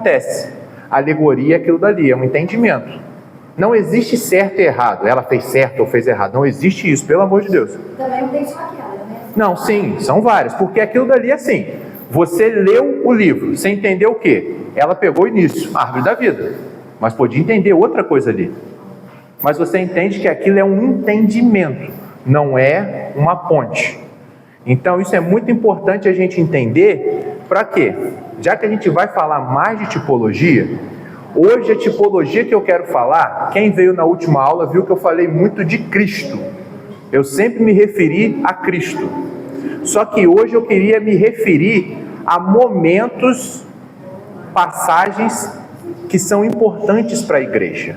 acontece? A alegoria é aquilo dali, é um entendimento. Não existe certo e errado. Ela fez certo ou fez errado. Não existe isso, pelo amor de Deus. Também não tem só aquela, né? Não, sim, são várias. Porque aquilo dali é assim. Você leu o livro, você entendeu o quê? Ela pegou o início, a árvore da vida. Mas podia entender outra coisa ali. Mas você entende que aquilo é um entendimento, não é uma ponte. Então isso é muito importante a gente entender. Para quê? Já que a gente vai falar mais de tipologia, hoje a tipologia que eu quero falar, quem veio na última aula viu que eu falei muito de Cristo. Eu sempre me referi a Cristo. Só que hoje eu queria me referir a momentos, passagens que são importantes para a igreja.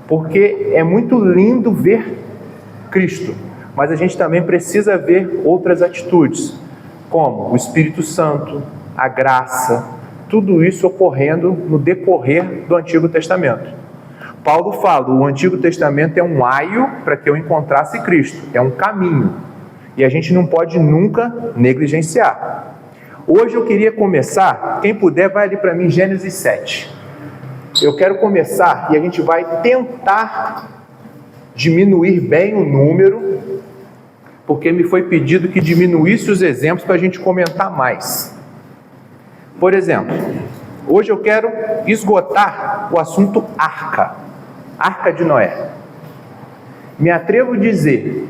Porque é muito lindo ver Cristo, mas a gente também precisa ver outras atitudes, como o Espírito Santo, a graça, tudo isso ocorrendo no decorrer do Antigo Testamento. Paulo fala, o Antigo Testamento é um aio para que eu encontrasse Cristo, é um caminho, e a gente não pode nunca negligenciar. Hoje eu queria começar, quem puder vai ali para mim, Gênesis 7. Eu quero começar e a gente vai tentar diminuir bem o número, porque me foi pedido que diminuísse os exemplos para a gente comentar mais. Por exemplo, hoje eu quero esgotar o assunto arca, Arca de Noé. Me atrevo a dizer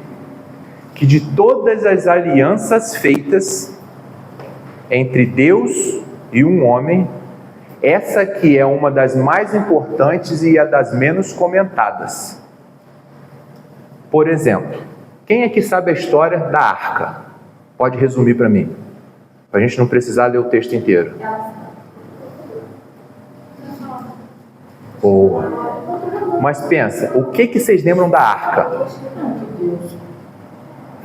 que de todas as alianças feitas entre Deus e um homem, essa aqui é uma das mais importantes e a das menos comentadas. Por exemplo, quem aqui sabe a história da arca? Pode resumir para mim, para a gente não precisar ler o texto inteiro. Boa. Mas pensa, o que vocês lembram da arca?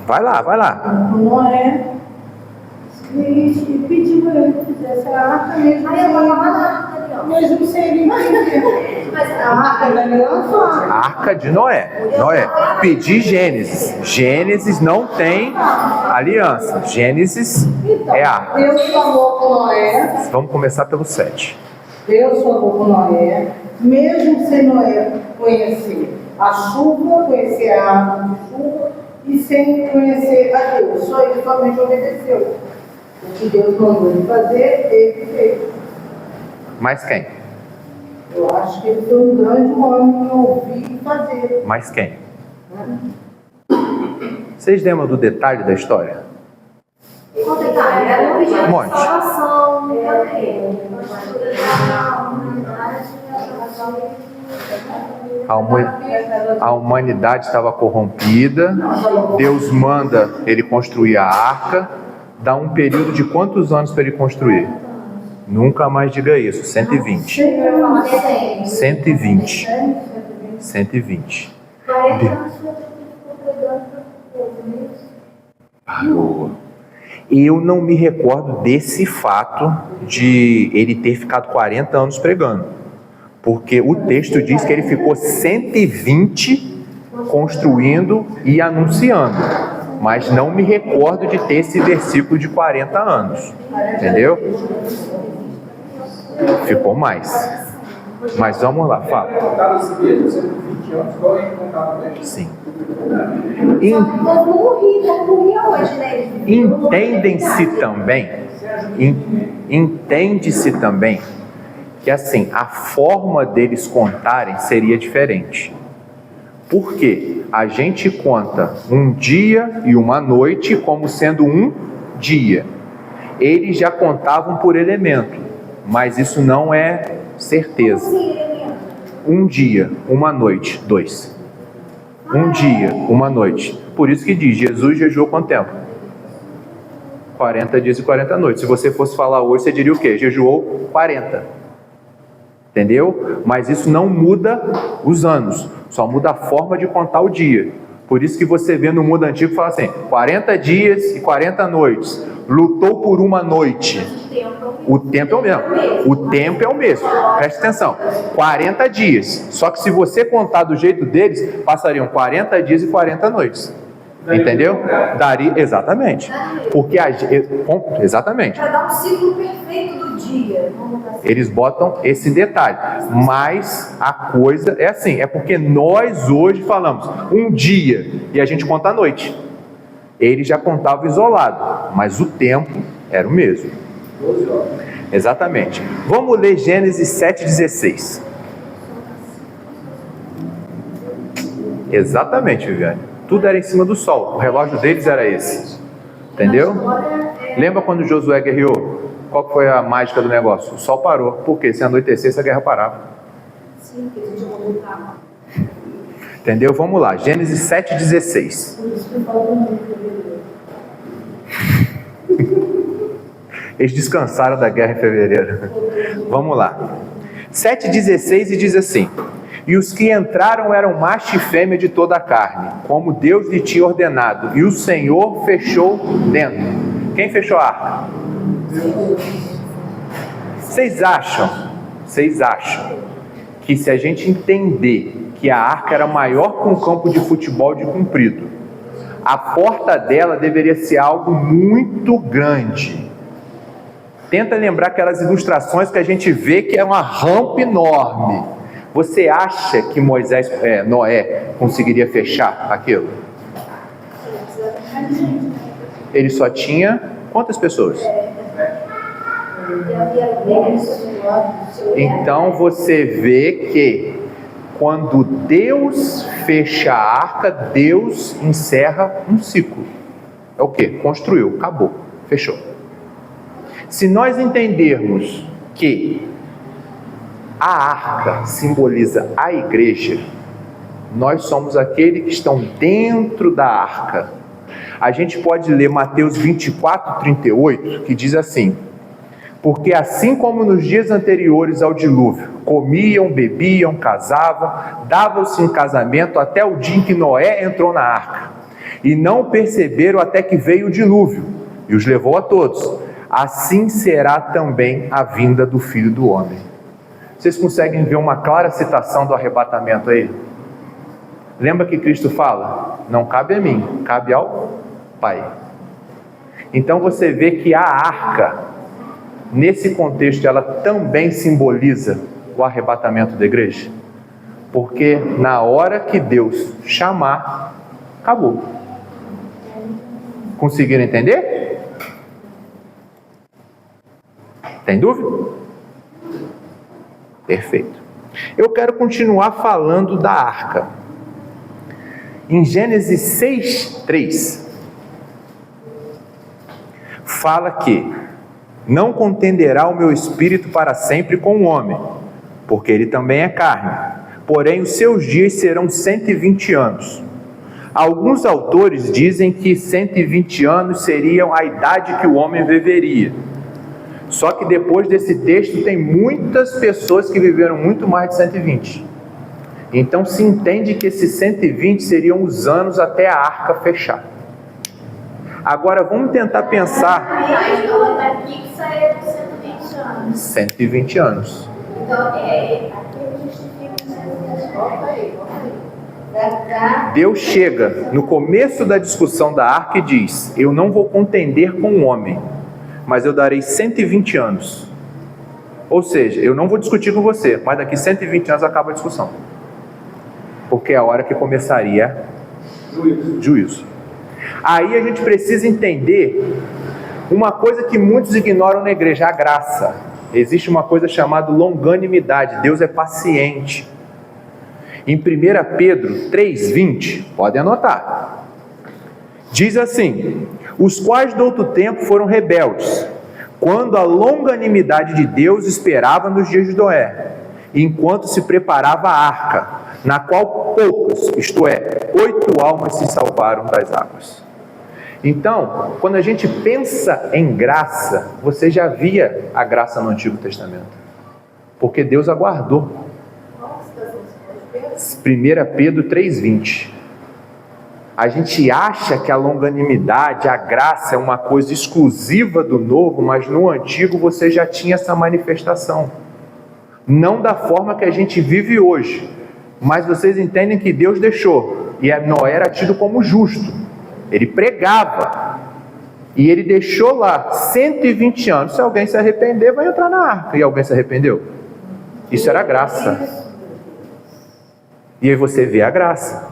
Vai lá, vai lá. Noé pediu para ele que fizesse a arca mesmo. Aí eu vou falar na arca ali, ó. Mesmo sem ele entender. Mas A arca da aliança. Arca de Noé. Noé, pedir Gênesis. Gênesis não tem aliança. Gênesis é arca. Deus falou com Noé. Vamos começar pelo 7. Deus falou com Noé, mesmo sem Noé conhecer a chuva, conhecer a árvore de chuva, e sem conhecer a Deus. Só ele somente obedeceu. O que Deus mandou ele fazer, ele fez. Mais quem? Eu acho que ele foi um grande homem em ouvir e fazer. Mais quem? Vocês lembram do detalhe da história? qual detalhe? Era um pedido Um de monte. salvação, A humanidade estava corrompida, Deus manda ele construir a arca, dá um período de quantos anos para ele construir? Nunca mais diga isso, 120. 120. 120. Parou. Eu não me recordo desse fato de ele ter ficado 40 anos pregando. Porque o texto diz que ele ficou 120 construindo e anunciando. Mas não me recordo de ter esse versículo de 40 anos. Entendeu? Ficou mais. Mas vamos lá, fala. Sim. Entende-se também que assim, a forma deles contarem seria diferente. Por quê? A gente conta um dia e uma noite como sendo um dia. Eles já contavam por elemento, mas isso não é certeza. Um dia, uma noite, 2. Um dia, uma noite. Por isso que diz, Jesus jejuou quanto tempo? 40 dias e 40 noites. Se você fosse falar hoje, você diria o quê? Jejuou 40. Entendeu? Mas isso não muda os anos, só muda a forma de contar o dia. Por isso que você vê no mundo antigo, fala assim, 40 dias e 40 noites. Lutou por uma noite. O tempo é o mesmo. O tempo é o mesmo. Preste atenção. 40 dias. Só que se você contar do jeito deles, passariam 40 dias e 40 noites. Entendeu? Daria, exatamente. Porque exatamente. Para dar um ciclo perfeito do dia. Vamos botar assim. Eles botam esse detalhe. Mas a coisa é assim, é porque nós hoje falamos um dia e a gente conta a noite. Ele já contava isolado, mas o tempo era o mesmo. 12 horas. Exatamente. Vamos ler Gênesis 7,16. Exatamente, Viviane. Tudo era em cima do sol. O relógio deles era esse. Entendeu? Lembra quando Josué guerreou? Qual foi a mágica do negócio? O sol parou. Por quê? Se anoitecesse, a guerra parava. Sim, que a gente vai voltar. Entendeu? Vamos lá. Gênesis 7,16. Por isso que eu falo muito. Eles descansaram da guerra em fevereiro. Vamos lá. 7,16 e diz assim: e os que entraram eram macho e fêmea de toda a carne, como Deus lhe tinha ordenado, e o Senhor fechou dentro. Quem fechou a arca? Vocês acham que se a gente entender que a arca era maior que um campo de futebol de comprido, a porta dela deveria ser algo muito grande? Tenta lembrar aquelas ilustrações que a gente vê que é uma rampa enorme. Você acha que Noé conseguiria fechar aquilo? Ele só tinha quantas pessoas? Então você vê que quando Deus fecha a arca, Deus encerra um ciclo. É o quê? Construiu, acabou, fechou. Se nós entendermos que a arca simboliza a igreja, nós somos aqueles que estão dentro da arca. A gente pode ler Mateus 24:38, que diz assim: porque assim como nos dias anteriores ao dilúvio, comiam, bebiam, casavam, davam-se em casamento até o dia em que Noé entrou na arca, e não perceberam até que veio o dilúvio, e os levou a todos. Assim será também a vinda do Filho do Homem. Vocês conseguem ver uma clara citação do arrebatamento aí? Lembra que Cristo fala? Não cabe a mim, cabe ao Pai. Então você vê que a arca, nesse contexto, ela também simboliza o arrebatamento da igreja. Porque na hora que Deus chamar, acabou. Conseguiram entender? Tem dúvida? Perfeito. Eu quero continuar falando da arca. Em Gênesis 6:3, fala que não contenderá o meu espírito para sempre com o homem, porque ele também é carne, porém os seus dias serão 120 anos. Alguns autores dizem que 120 anos seriam a idade que o homem viveria. Só que depois desse texto tem muitas pessoas que viveram muito mais de 120. Então se entende que esses 120 seriam os anos até a arca fechar. Agora vamos tentar pensar. Então daqui que saiu 120 anos. 120 anos. Então aqui a gente fica. Volta aí. Deus chega no começo da discussão da arca e diz: eu não vou contender com o homem, mas eu darei 120 anos. Ou seja, eu não vou discutir com você, mas daqui 120 anos acaba a discussão. Porque é a hora que começaria juízo. Aí a gente precisa entender uma coisa que muitos ignoram na igreja: a graça. Existe uma coisa chamada longanimidade. Deus é paciente. Em 1 Pedro 3,20, podem anotar, diz assim: os quais do outro tempo foram rebeldes, quando a longanimidade de Deus esperava nos dias de Noé, enquanto se preparava a arca, na qual poucas, isto é, 8 almas se salvaram das águas. Então, quando a gente pensa em graça, você já via a graça no Antigo Testamento, porque Deus aguardou. 1 Pedro 3,20. A gente acha que a longanimidade, a graça é uma coisa exclusiva do novo, mas no antigo você já tinha essa manifestação. Não da forma que a gente vive hoje, mas vocês entendem que Deus deixou, e Noé era tido como justo. Ele pregava. E ele deixou lá 120 anos. Se alguém se arrepender, vai entrar na arca. E alguém se arrependeu? Isso era graça. E aí você vê a graça.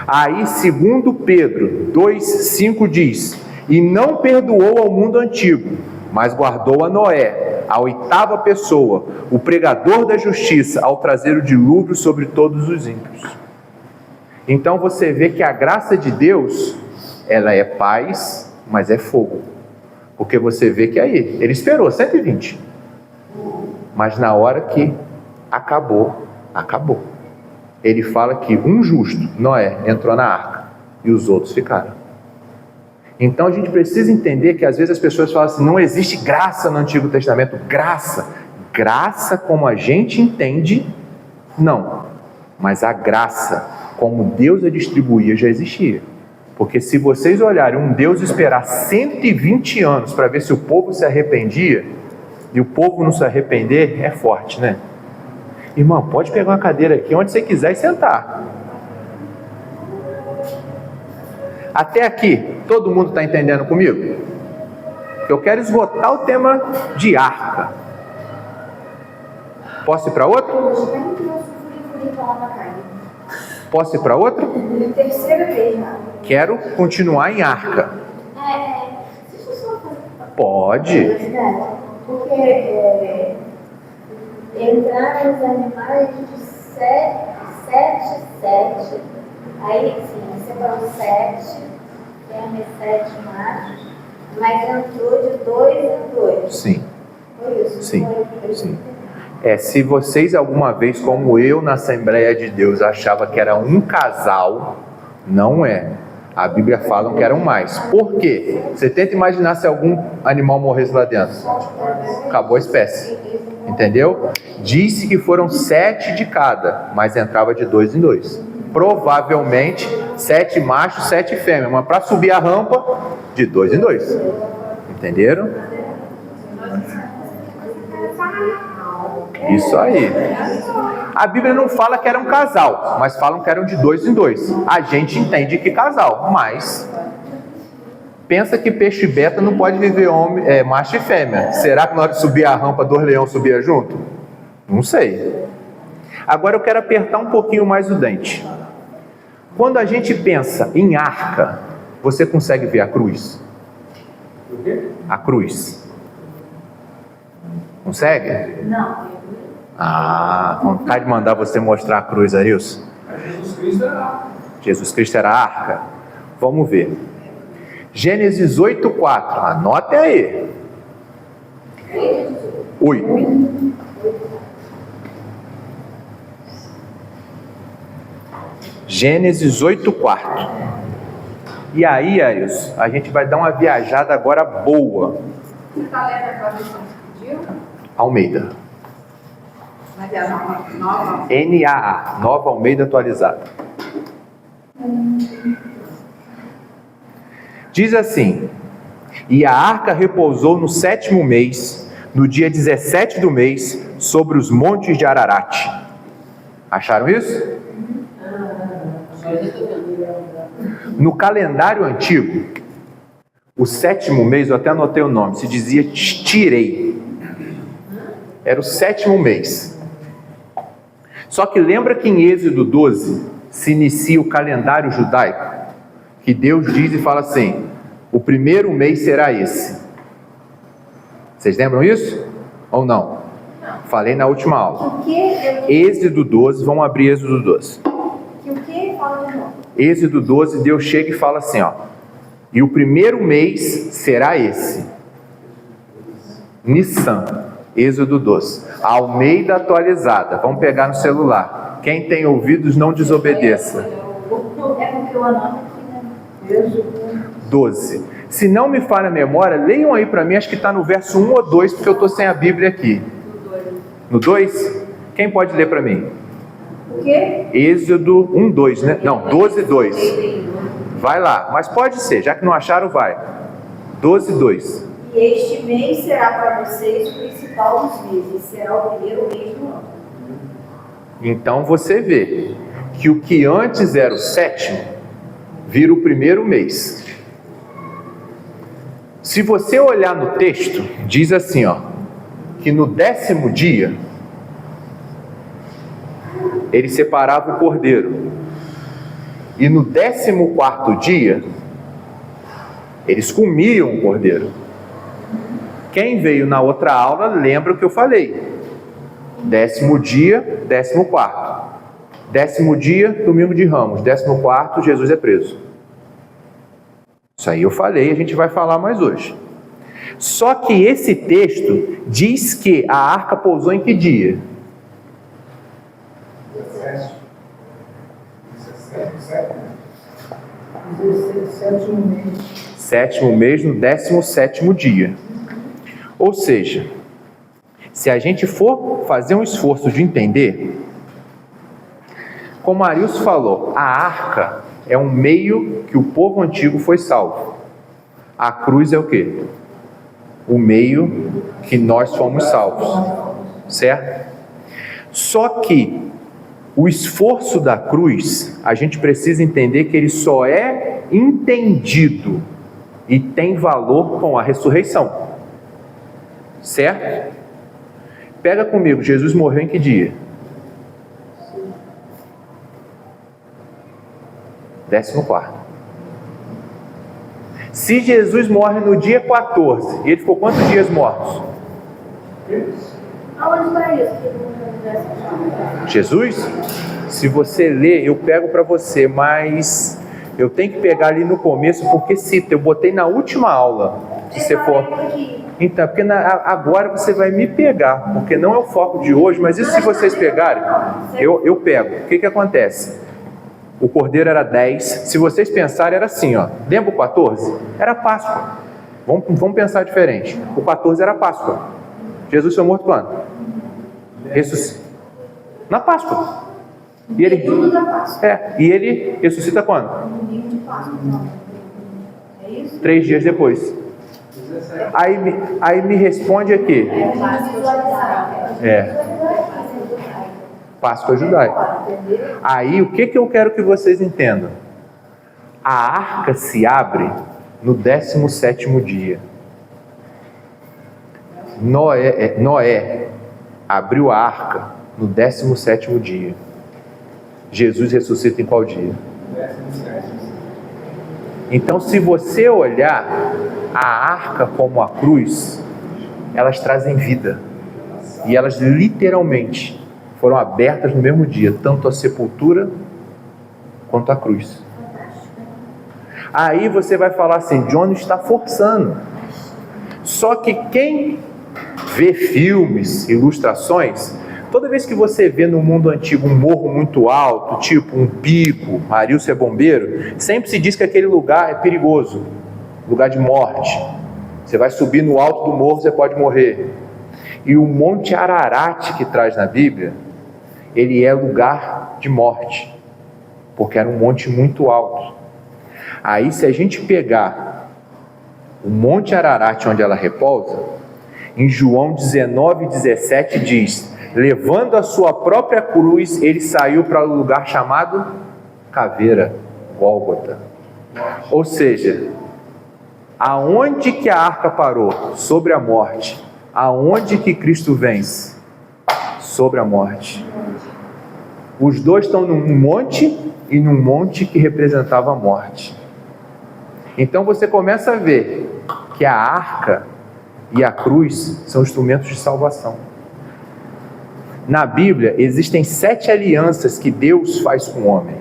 Aí, segundo Pedro 2,5 diz: e não perdoou ao mundo antigo, mas guardou a Noé, a oitava pessoa, o pregador da justiça, ao trazer o dilúvio sobre todos os ímpios. Então você vê que a graça de Deus, ela é paz, mas é fogo. Porque você vê que aí, ele esperou 120. Mas na hora que acabou, acabou. Ele fala que um justo, Noé, entrou na arca e os outros ficaram. Então a gente precisa entender que às vezes as pessoas falam assim: não existe graça no Antigo Testamento. Graça como a gente entende, não. Mas a graça, como Deus a distribuía, já existia. Porque se vocês olharem um Deus esperar 120 anos para ver se o povo se arrependia, e o povo não se arrepender, é forte, né? Irmão, pode pegar uma cadeira aqui onde você quiser e sentar. Até aqui, todo mundo está entendendo comigo? Eu quero esgotar o tema de arca. Posso ir para outra? Posso ir para outra? Terceira vez, já. Quero continuar em arca. Deixa eu só fazer. Pode. Porque entraram os animais de 7. Aí, sim, separou 7, fêmeas, 7 machos, mas entrou de 2 em 2. Sim. Foi isso? Sim. Foi. Sim. Se vocês alguma vez, como eu na Assembleia de Deus, achava que era um casal, não é. A Bíblia fala que eram mais. Por quê? Você tenta imaginar se algum animal morresse lá dentro. Acabou a espécie. Entendeu? Disse que foram 7 de cada, mas entrava de 2 em 2. Provavelmente 7 machos, 7 fêmeas, mas para subir a rampa, de 2 em 2. Entenderam? Isso aí. A Bíblia não fala que era um casal, mas falam que eram de 2 em 2. A gente entende que casal, mas pensa que peixe beta não pode viver macho e fêmea. Será que na hora de subir a rampa, 2 leões subia junto? Não sei. Agora eu quero apertar um pouquinho mais o dente. Quando a gente pensa em arca, você consegue ver a cruz? A cruz. Consegue? Não. Vontade de mandar você mostrar a cruz, Arilson. Jesus Cristo era a arca. Vamos ver. Gênesis 8:4. Anote aí. 8. Gênesis 8:4. E aí, Arilson, a gente vai dar uma viajada agora boa. Você está lendo a tradução que pediu? Almeida. Mas é a nova? NAA, Nova Almeida Atualizada. Diz assim: e a arca repousou no 7º mês, no dia 17 do mês, sobre os montes de Ararat. Acharam isso? No calendário antigo, o 7º mês, eu até anotei o nome, se dizia Tirei. Era o 7º mês. Só que lembra que em Êxodo 12 se inicia o calendário judaico? Que Deus diz e fala assim: o primeiro mês será esse. Vocês lembram isso? Ou não? Falei na última aula. O que? Êxodo 12, vamos abrir Êxodo 12. O que? Fala de novo. Êxodo 12, Deus chega e fala assim, ó: e o primeiro mês será esse. Nissan. Êxodo 12. Almeida Atualizada. Vamos pegar no celular. Quem tem ouvidos não desobedeça. É porque eu anoto aqui, né? 12. Se não me falha a memória, leiam aí para mim, acho que está no verso 1 ou 2, porque eu estou sem a Bíblia aqui. No 2? Quem pode ler para mim? O quê? Êxodo 1, 2, né? Não, 12, 2. Vai lá, mas pode ser, já que não acharam, vai. 12, 2. E este mês será para vocês o principal dos meses, será o primeiro mês do ano. Então você vê que o que antes era o 7º, vira o primeiro mês. Se você olhar no texto, diz assim, ó, que no 10º dia, ele separava o cordeiro. E no 14º dia, eles comiam o cordeiro. Quem veio na outra aula, lembra o que eu falei. 10º dia, 14º. 10º dia, domingo de Ramos. 14º, Jesus é preso. Isso aí eu falei, a gente vai falar mais hoje. Só que esse texto diz que a arca pousou em que dia? 7º mês, no 17º dia. Ou seja, se a gente for fazer um esforço de entender, como Arilson falou, a arca é um meio que o povo antigo foi salvo. A cruz é o quê? O meio que nós fomos salvos, certo? Só que o esforço da cruz, a gente precisa entender que ele só é entendido e tem valor com a ressurreição, certo? Pega comigo, Jesus morreu em que dia? 14º. Se Jesus morre no dia 14, ele ficou quantos dias mortos? Aonde está isso? Jesus? Se você ler, eu pego para você, mas eu tenho que pegar ali no começo, porque cita, eu botei na última aula. Se você for... Então, porque agora você vai me pegar, porque não é o foco de hoje, mas isso se vocês pegarem, eu pego. O que acontece? O cordeiro era 10, se vocês pensarem era assim, ó. Lembra o 14? Era Páscoa. Vamos pensar diferente. O 14 era Páscoa. Jesus foi morto quando? Na Páscoa. E ele ressuscita quando? Domingo de Páscoa, não. É isso? 3 dias depois. Aí me responde aqui. Páscoa judaica. Aí o que eu quero que vocês entendam? A arca se abre no 17º dia. Noé abriu a arca no 17º dia. Jesus ressuscita em qual dia? Então, se você olhar a arca como a cruz, elas trazem vida. E elas literalmente foram abertas no mesmo dia, tanto a sepultura quanto a cruz. Aí você vai falar assim, John está forçando. Só que quem vê filmes, ilustrações, toda vez que você vê no mundo antigo um morro muito alto, tipo um pico, Arilson é bombeiro, sempre se diz que aquele lugar é perigoso, lugar de morte. Você vai subir no alto do morro, você pode morrer. E o Monte Ararat que traz na Bíblia, ele é lugar de morte, porque era um monte muito alto. Aí se a gente pegar o Monte Ararat onde ela repousa, em João 19:17 diz, levando a sua própria cruz, ele saiu para o lugar chamado Caveira, Gólgota. Ou seja, aonde que a arca parou? Sobre a morte. Aonde que Cristo vence? Sobre a morte. Os dois estão num monte e num monte que representava a morte. Então você começa a ver que a arca e a cruz são instrumentos de salvação. Na Bíblia existem 7 alianças que Deus faz com o homem.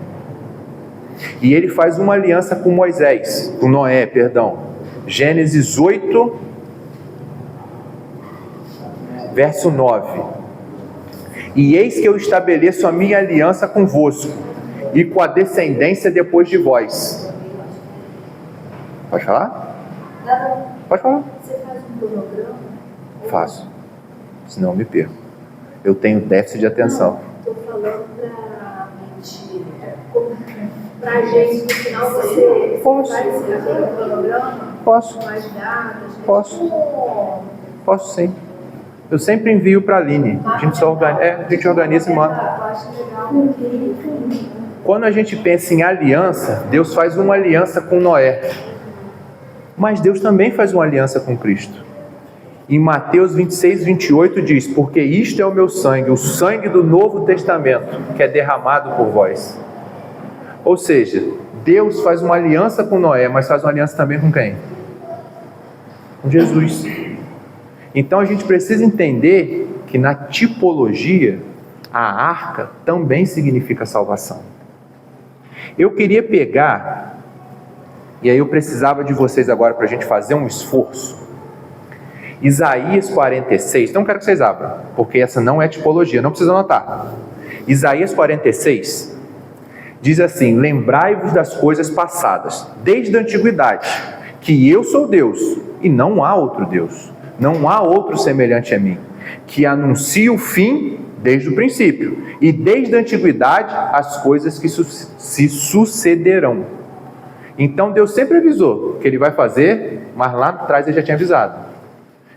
E ele faz uma aliança com Moisés, com Noé, perdão. Gênesis 8, verso 9. E eis que eu estabeleço a minha aliança convosco, e com a descendência depois de vós. Pode falar? Pode falar. Você faz um cronograma? Faço. Senão eu me perco. Eu tenho déficit de atenção. Estou falando para a gente, no final você Posso. faz um cronograma? Posso. Mais dados? Posso. Posso sim. Eu sempre envio para a Aline. A gente organiza e manda. Eu acho legal. Quando a gente pensa em aliança, Deus faz uma aliança com Noé. Mas Deus também faz uma aliança com Cristo. Em Mateus 26, 28 diz: porque isto é o meu sangue, o sangue do Novo Testamento, que é derramado por vós. Ou seja, Deus faz uma aliança com Noé, mas faz uma aliança também com quem? Com Jesus. Então a gente precisa entender que na tipologia, a arca também significa salvação. Eu queria pegar, e aí eu precisava de vocês agora para a gente fazer um esforço, Isaías 46, então quero que vocês abram, porque essa não é tipologia, não precisa anotar. Isaías 46 diz assim: lembrai-vos das coisas passadas, desde a antiguidade, que eu sou Deus, e não há outro Deus, não há outro semelhante a mim, que anuncia o fim desde o princípio, e desde a antiguidade as coisas que se sucederão. Então Deus sempre avisou que Ele vai fazer, mas lá atrás Ele já tinha avisado.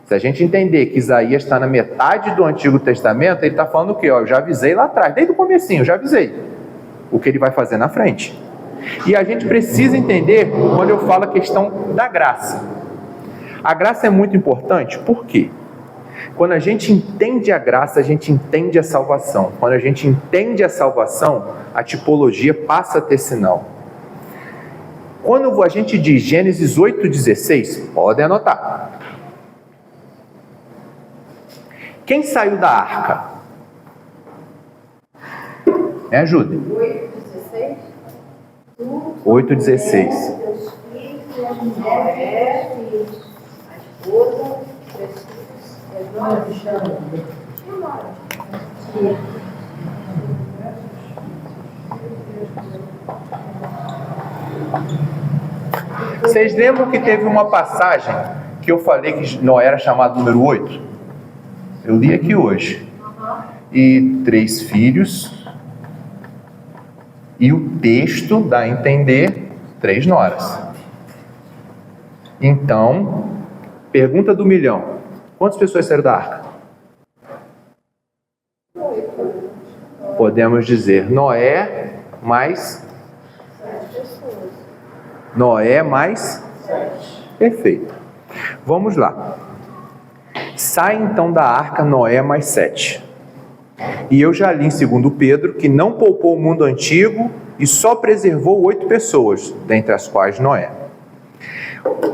Se a gente entender que Isaías está na metade do Antigo Testamento, ele está falando o quê? Eu já avisei lá atrás, desde o comecinho, eu já avisei o que Ele vai fazer na frente. E a gente precisa entender quando eu falo a questão da graça. A graça é muito importante, por quê? Quando a gente entende a graça, a gente entende a salvação. Quando a gente entende a salvação, a tipologia passa a ter sinal. Quando a gente diz Gênesis 8,16, podem anotar. Quem saiu da arca? Me ajudem. 8:16. 8,16. Teus filhos, as mulheres, teus filhos, a esposa, teus filhos. Vocês lembram que teve uma passagem que eu falei que Noé era chamado número 8? Eu li aqui hoje. E 3 filhos. E o texto dá a entender 3 noras. Então, pergunta do milhão: quantas pessoas saíram da arca? Podemos dizer Noé mais 7 pessoas. Noé mais 7. Perfeito. Vamos lá. Sai então da arca Noé mais 7. E eu já li em 2 Pedro que não poupou o mundo antigo e só preservou 8 pessoas, dentre as quais Noé.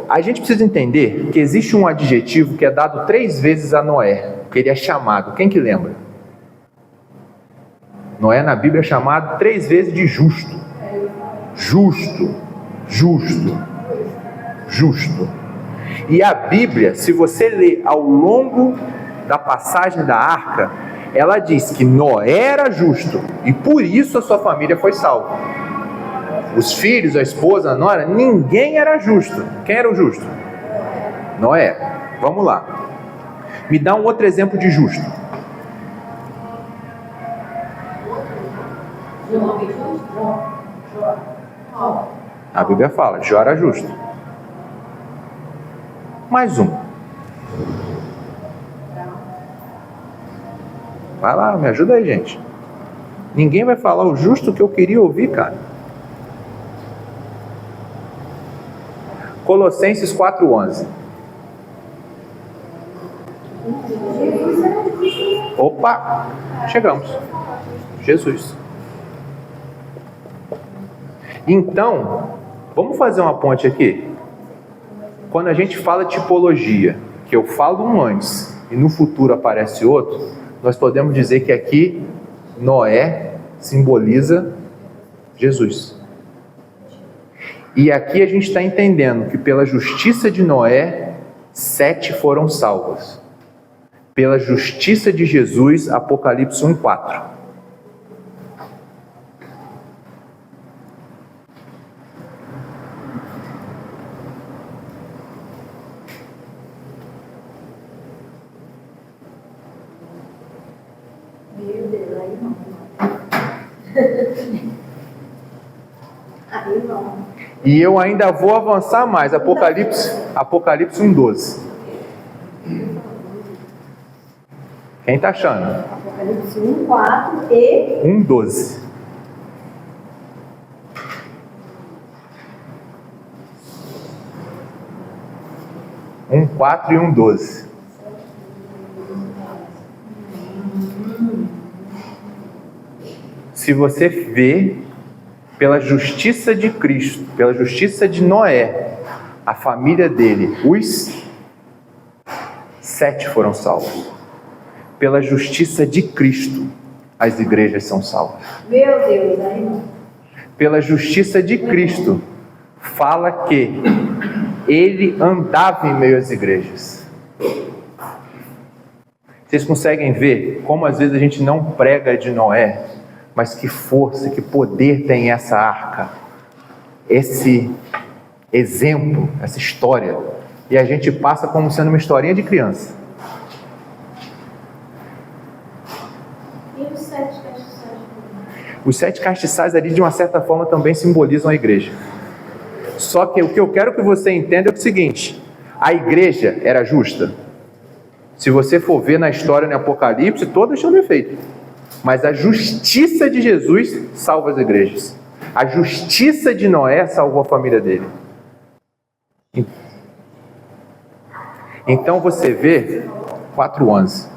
A gente precisa entender que existe um adjetivo que é dado 3 vezes a Noé, que ele é chamado. Quem que lembra? Noé na Bíblia é chamado 3 vezes de justo. Justo, justo, justo. E a Bíblia, se você ler ao longo da passagem da arca, ela diz que Noé era justo e por isso a sua família foi salva. Os filhos, a esposa, a nora, ninguém era justo. Quem era o justo? Noé. Vamos lá. Me dá um outro exemplo de justo. A Bíblia fala, Jó era justo. Mais um. Vai lá, me ajuda aí, gente. Ninguém vai falar o justo que eu queria ouvir, cara. Colossenses 4:11. Opa, chegamos. Jesus. Então, vamos fazer uma ponte aqui? Quando a gente fala tipologia, que eu falo um antes e no futuro aparece outro, nós podemos dizer que aqui Noé simboliza Jesus. E aqui a gente está entendendo que pela justiça de Noé, 7 foram salvas. Pela justiça de Jesus, Apocalipse 1:4. Meu Deus, aí não. Aí não. E eu ainda vou avançar mais. Apocalipse 1:12. Quem está achando? Apocalipse 1:4 e 1:12. 4 e 1, 12. Se você vê, pela justiça de Cristo, pela justiça de Noé, a família dele, os 7 foram salvos. Pela justiça de Cristo, as igrejas são salvas. Meu Deus, aí não. Pela justiça de Cristo, fala que ele andava em meio às igrejas. Vocês conseguem ver como às vezes a gente não prega de Noé, mas que força, que poder tem essa arca, esse exemplo, essa história, e a gente passa como sendo uma historinha de criança. E os 7 castiçais? Os 7 castiçais ali, de uma certa forma, também simbolizam a igreja. Só que o que eu quero que você entenda é o seguinte: a igreja era justa. Se você for ver na história, no Apocalipse, todas tinham defeito. Mas a justiça de Jesus salva as igrejas. A justiça de Noé salvou a família dele. Então você vê 4:11.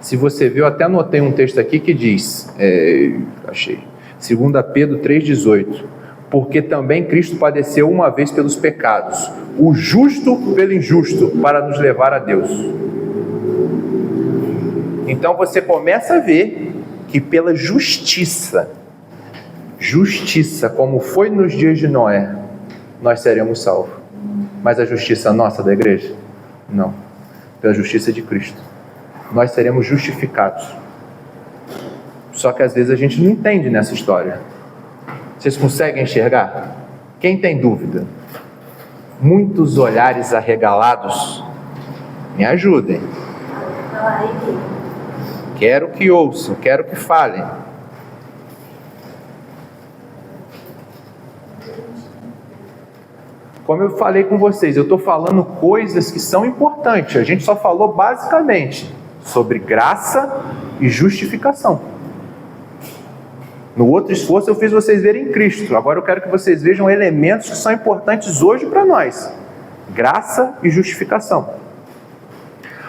Se você vê, eu até anotei um texto aqui que diz, achei, 2 Pedro 3,18. Porque também Cristo padeceu uma vez pelos pecados, o justo pelo injusto, para nos levar a Deus. Então você começa a ver que pela justiça, como foi nos dias de Noé, nós seremos salvos. Mas a justiça nossa da igreja? Não. Pela justiça de Cristo. Nós seremos justificados. Só que às vezes a gente não entende nessa história. Vocês conseguem enxergar? Quem tem dúvida? Muitos olhares arregalados. Me ajudem. Fala aí, Quero que ouçam, quero que falem. Como eu falei com vocês, eu estou falando coisas que são importantes. A gente só falou basicamente sobre graça e justificação. No outro esforço eu fiz vocês verem Cristo. Agora eu quero que vocês vejam elementos que são importantes hoje para nós. Graça e justificação.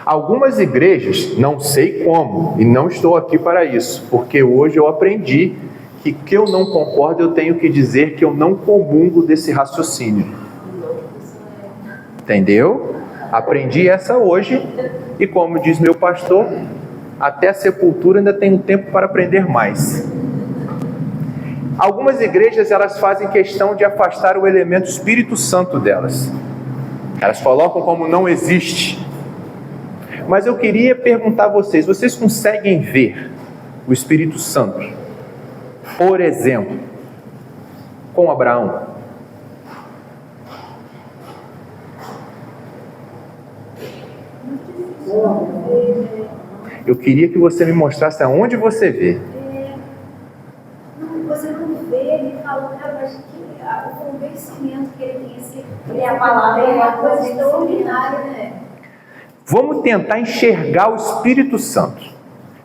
Algumas igrejas, não sei como, e não estou aqui para isso, porque hoje eu aprendi que eu não concordo, eu tenho que dizer que eu não comungo desse raciocínio. Entendeu? Aprendi essa hoje, e como diz meu pastor, até a sepultura ainda tenho tempo para aprender mais. Algumas igrejas, elas fazem questão de afastar o elemento Espírito Santo delas. Elas colocam como não existe. Mas eu queria perguntar a vocês, vocês conseguem ver o Espírito Santo, por exemplo, com Abraão? Eu queria que você me mostrasse aonde você vê. Você não vê, ele falou, mas que o convencimento que ele tem, a palavra é uma coisa extraordinária, né? Vamos tentar enxergar o Espírito Santo.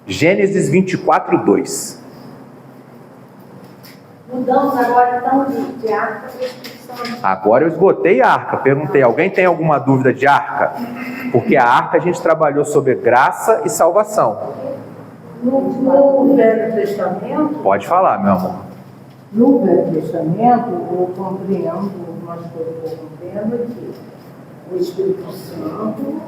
Gênesis 24:2. Mudamos agora então de arca para o Espírito Santo. Agora eu esgotei a arca. Perguntei, alguém tem alguma dúvida de arca? Porque a arca a gente trabalhou sobre graça e salvação. No Velho Testamento, Pode falar, meu amor. no Velho Testamento, eu compreendo, umas coisas que eu compreendo aqui. O Espírito Santo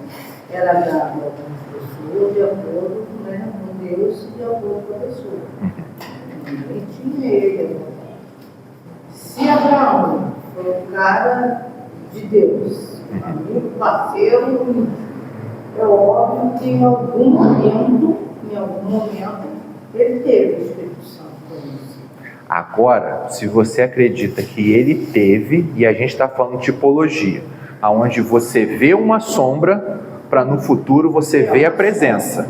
era dado a algumas pessoas de acordo, com Deus e de acordo com a pessoa. Ninguém tinha ele. Se Abraão foi um cara de Deus, amigo, parceiro, é óbvio que em algum momento, ele teve o Espírito Santo com isso. Agora, se você acredita que ele teve, e a gente está falando tipologia, aonde você vê uma sombra, para no futuro você ver a presença.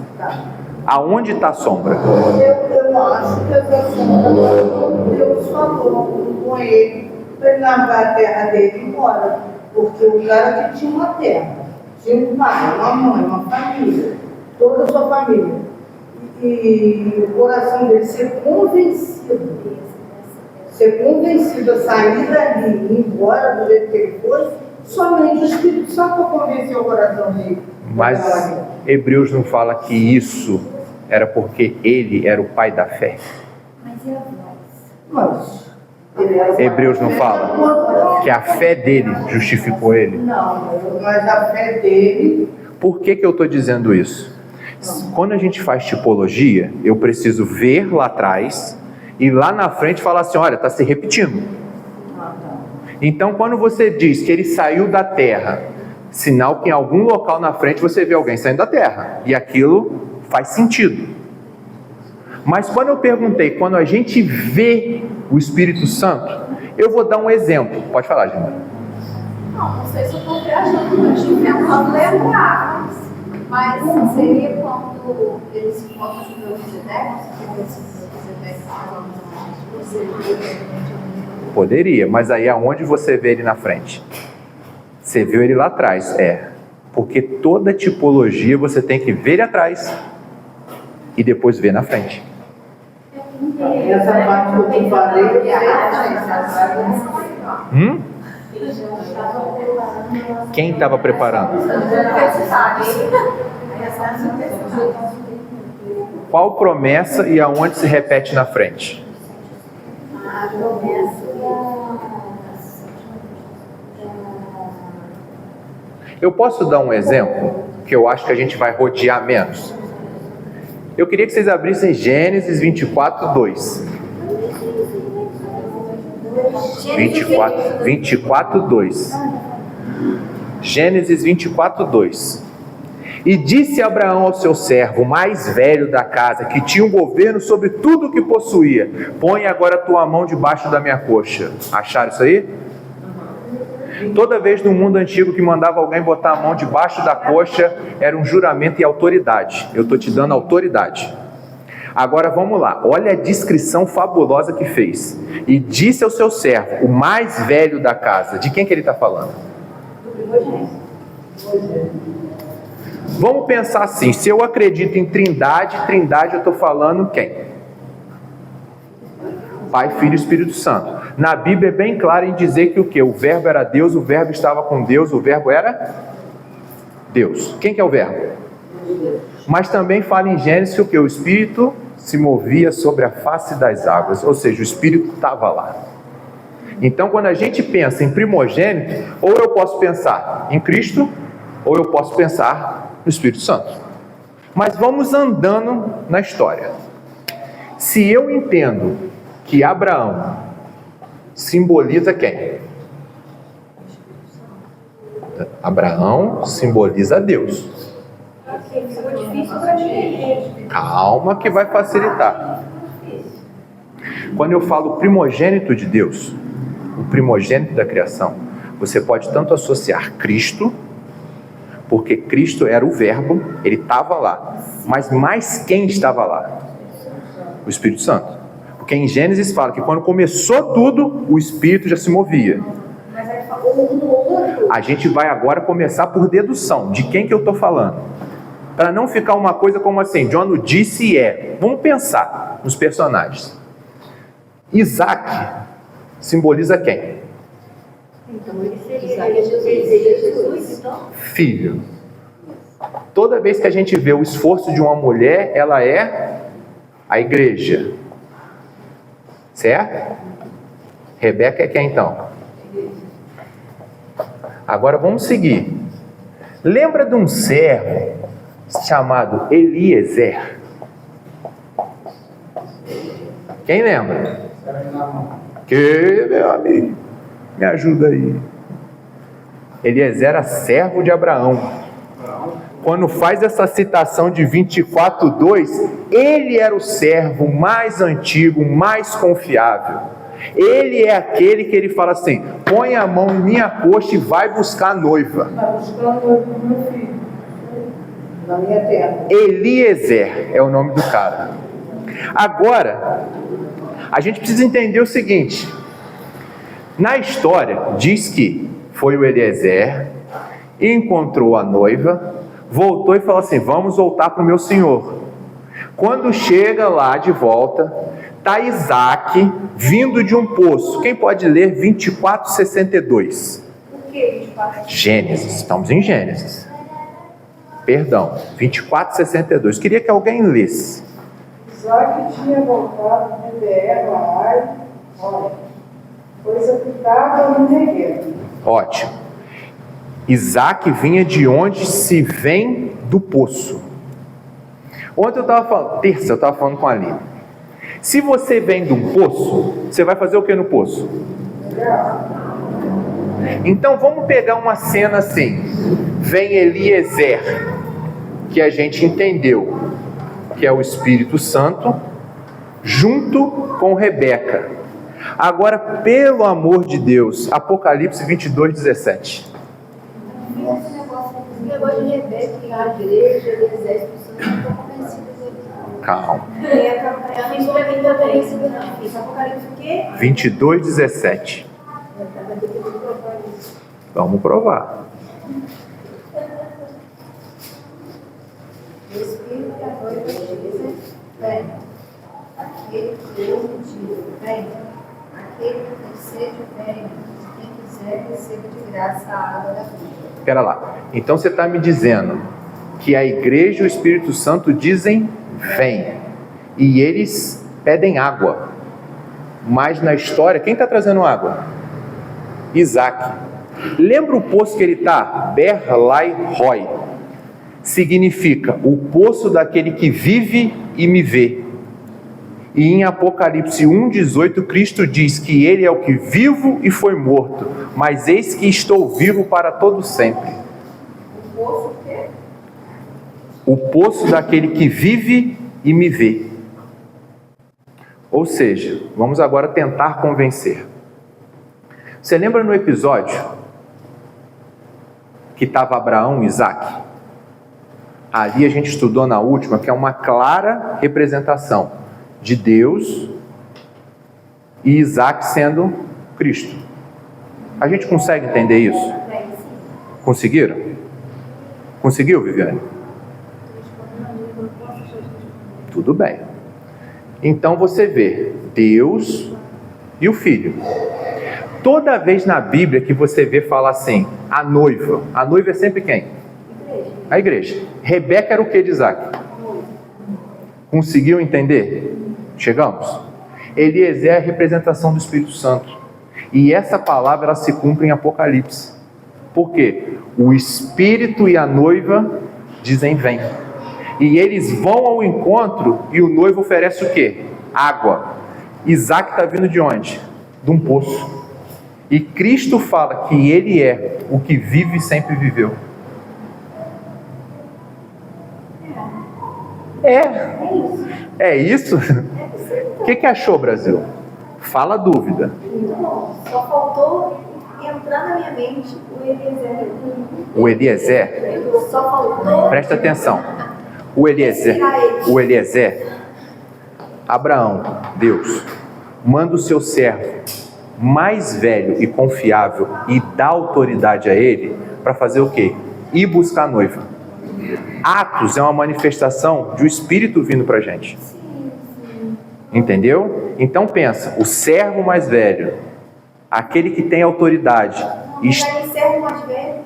Aonde está a sombra? Eu acho que essa sombra, Deus falou com ele, para ele largar a terra dele e ir embora. Porque o cara que tinha uma terra, tinha um pai, uma mãe, uma família, toda a sua família. E o coração dele ser convencido a sair dali e ir embora do jeito que ele foi, Somente o Espírito Santo para convencer o coração dele. Mas Hebreus não fala que isso era porque ele era o pai da fé. Mas e a voz? Mas Hebreus não fala que a fé dele justificou ele. não, mas a fé dele. Por que eu estou dizendo isso? Quando a gente faz tipologia, eu preciso ver lá atrás e lá na frente falar assim, olha, está se repetindo. Então, quando você diz que ele saiu da terra, sinal que em algum local na frente você vê alguém saindo da terra. E aquilo faz sentido. Mas quando eu perguntei, quando a gente vê o Espírito Santo, eu vou dar um exemplo. Pode falar, Gina. Não sei se eu estou viajando, eu tinha tentado lembrar. Mas seria quando ele se encontra com Melquisedeque, Poderia, mas aí aonde você vê ele na frente? Você viu ele lá atrás, porque toda tipologia você tem que ver ele atrás e depois ver na frente. Essa parte que eu te falei, Quem estava preparando? Qual promessa e aonde se repete na frente? A promessa Eu posso dar um exemplo que eu acho que a gente vai rodear menos. Eu queria que vocês abrissem Gênesis 24, 2. 24, 2. Gênesis 24, 2. E disse Abraão ao seu servo, mais velho da casa, que tinha um governo sobre tudo o que possuía: põe agora a tua mão debaixo da minha coxa. Acharam isso aí? Toda vez no mundo antigo que mandava alguém botar a mão debaixo da coxa, era um juramento e autoridade. Eu estou te dando autoridade. Agora vamos lá, olha a descrição fabulosa que fez. E disse ao seu servo, o mais velho da casa. De quem que ele está falando? Vamos pensar assim, se eu acredito em trindade eu estou falando quem? Pai, Filho e Espírito Santo. Na Bíblia é bem claro em dizer que o quê? O verbo era Deus, o verbo estava com Deus, o verbo era Deus. Quem que é o verbo? Mas também fala em Gênesis que o quê? O Espírito se movia sobre a face das águas, ou seja, o Espírito estava lá. Então, quando a gente pensa em primogênito, ou eu posso pensar em Cristo, ou eu posso pensar no Espírito Santo. Mas vamos andando na história. Se eu entendo que Abraão simboliza quem? Abraão simboliza Deus. Calma que vai facilitar. Quando eu falo primogênito de Deus, o primogênito da criação, você pode tanto associar Cristo, porque Cristo era o verbo, ele estava lá, mas mais quem estava lá? O Espírito Santo. Porque em Gênesis fala que quando começou tudo, o Espírito já se movia. Mas aí falou um outro. A gente vai agora começar por dedução, de quem que eu estou falando. Para não ficar uma coisa como assim, John disse e é. Vamos pensar nos personagens. Isaac simboliza quem? Então ele seria Jesus, então? Filho. Toda vez que a gente vê o esforço de uma mulher, ela é a igreja. Certo? Rebeca é quem então? Agora vamos seguir. Lembra de um servo chamado Eliezer? Quem lembra? Que, meu amigo, me ajuda aí. Eliezer era servo de Abraão. Quando faz essa citação de 24:2, ele era o servo mais antigo, mais confiável. Ele é aquele que ele fala assim: põe a mão em minha coxa e vai buscar a noiva. Está buscando a noiva do meu filho, na minha terra. Eliezer é o nome do cara. Agora, a gente precisa entender o seguinte: na história diz que foi o Eliezer, encontrou a noiva, voltou e falou assim: vamos voltar para o meu senhor. Quando chega lá de volta, está Isaac vindo de um poço. Quem pode ler 24:62? que 24? Gênesis, estamos em Gênesis. Perdão, 24:62. Queria que alguém lesse. Isaac tinha voltado de Beer-Lahai, olha, pois habitava no Negueb. Ótimo. Isaac vinha de onde se vem do poço. Ontem eu estava falando, terça eu estava falando com a Aline. Se você vem de um poço, você vai fazer o que no poço? Então vamos pegar uma cena assim. Vem Eliezer, que a gente entendeu que é o Espírito Santo, junto com Rebeca. Agora, pelo amor de Deus, Apocalipse 22:17. Esse negócio de Rebeca, que a igreja, o exército, eu não estou convencida dele. Calma. Eu fiz pra mim também, isso que eu não fiz. Apocalipse o quê? 22:17. Vamos provar. O Espírito e a noiva dizem, vem. Aquele que ouve diz, vem. Aquele que tem sede, vem. Quem quiser, receba de graça a água da vida. Espera lá. Então você está me dizendo que a igreja e o Espírito Santo dizem vem. E eles pedem água. Mas na história, quem está trazendo água? Isaac. Lembra o poço que ele está? Beer-Lahai-Roi. Significa o poço daquele que vive e me vê. E em Apocalipse 1:18, Cristo diz que ele é o que vivo e foi morto, mas eis que estou vivo para todo sempre. O poço o quê? O poço daquele que vive e me vê. Ou seja, vamos agora tentar convencer. Você lembra no episódio que estava Abraão e Isaac? Ali a gente estudou na última que é uma clara representação de Deus e Isaac sendo Cristo. A gente consegue entender isso? Conseguiram? Conseguiu, Viviane? Tudo bem. Então você vê Deus e o Filho. Toda vez na Bíblia que você vê falar assim, a noiva é sempre quem? A igreja. Rebeca era o que de Isaac? Conseguiu entender? Chegamos? Eliezer é a representação do Espírito Santo. E essa palavra ela se cumpre em Apocalipse. Por quê? O Espírito e a noiva dizem vem. E eles vão ao encontro e o noivo oferece o quê? Água. Isaac está vindo de onde? De um poço. E Cristo fala que ele é o que vive e sempre viveu. É isso? O que achou, Brasil? Fala a dúvida. Só faltou entrar na minha mente o Eliezer. O Eliezer? Só faltou. Presta atenção. O Eliezer, Abraão, Deus, manda o seu servo mais velho e confiável e dá autoridade a ele para fazer o quê? Ir buscar a noiva. Atos é uma manifestação de um Espírito vindo para a gente. Entendeu? Então pensa, o servo mais velho, aquele que tem autoridade. Não, mas aí servo mais velho,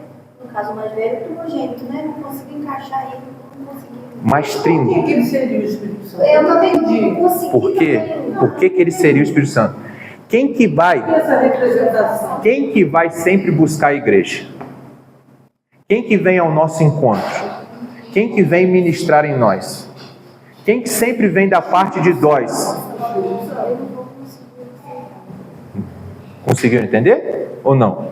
no caso mais velho, primogênito, né? Não consegui encaixar ele, não consegui. Mas Por que ele seria o Espírito Santo? Eu também não consegui. Por quê? Por que ele seria o Espírito Santo? Quem que vai sempre buscar a igreja? Quem que vem ao nosso encontro? Quem que vem ministrar em nós? Quem que sempre vem da parte de nós? Conseguiram entender? Ou não?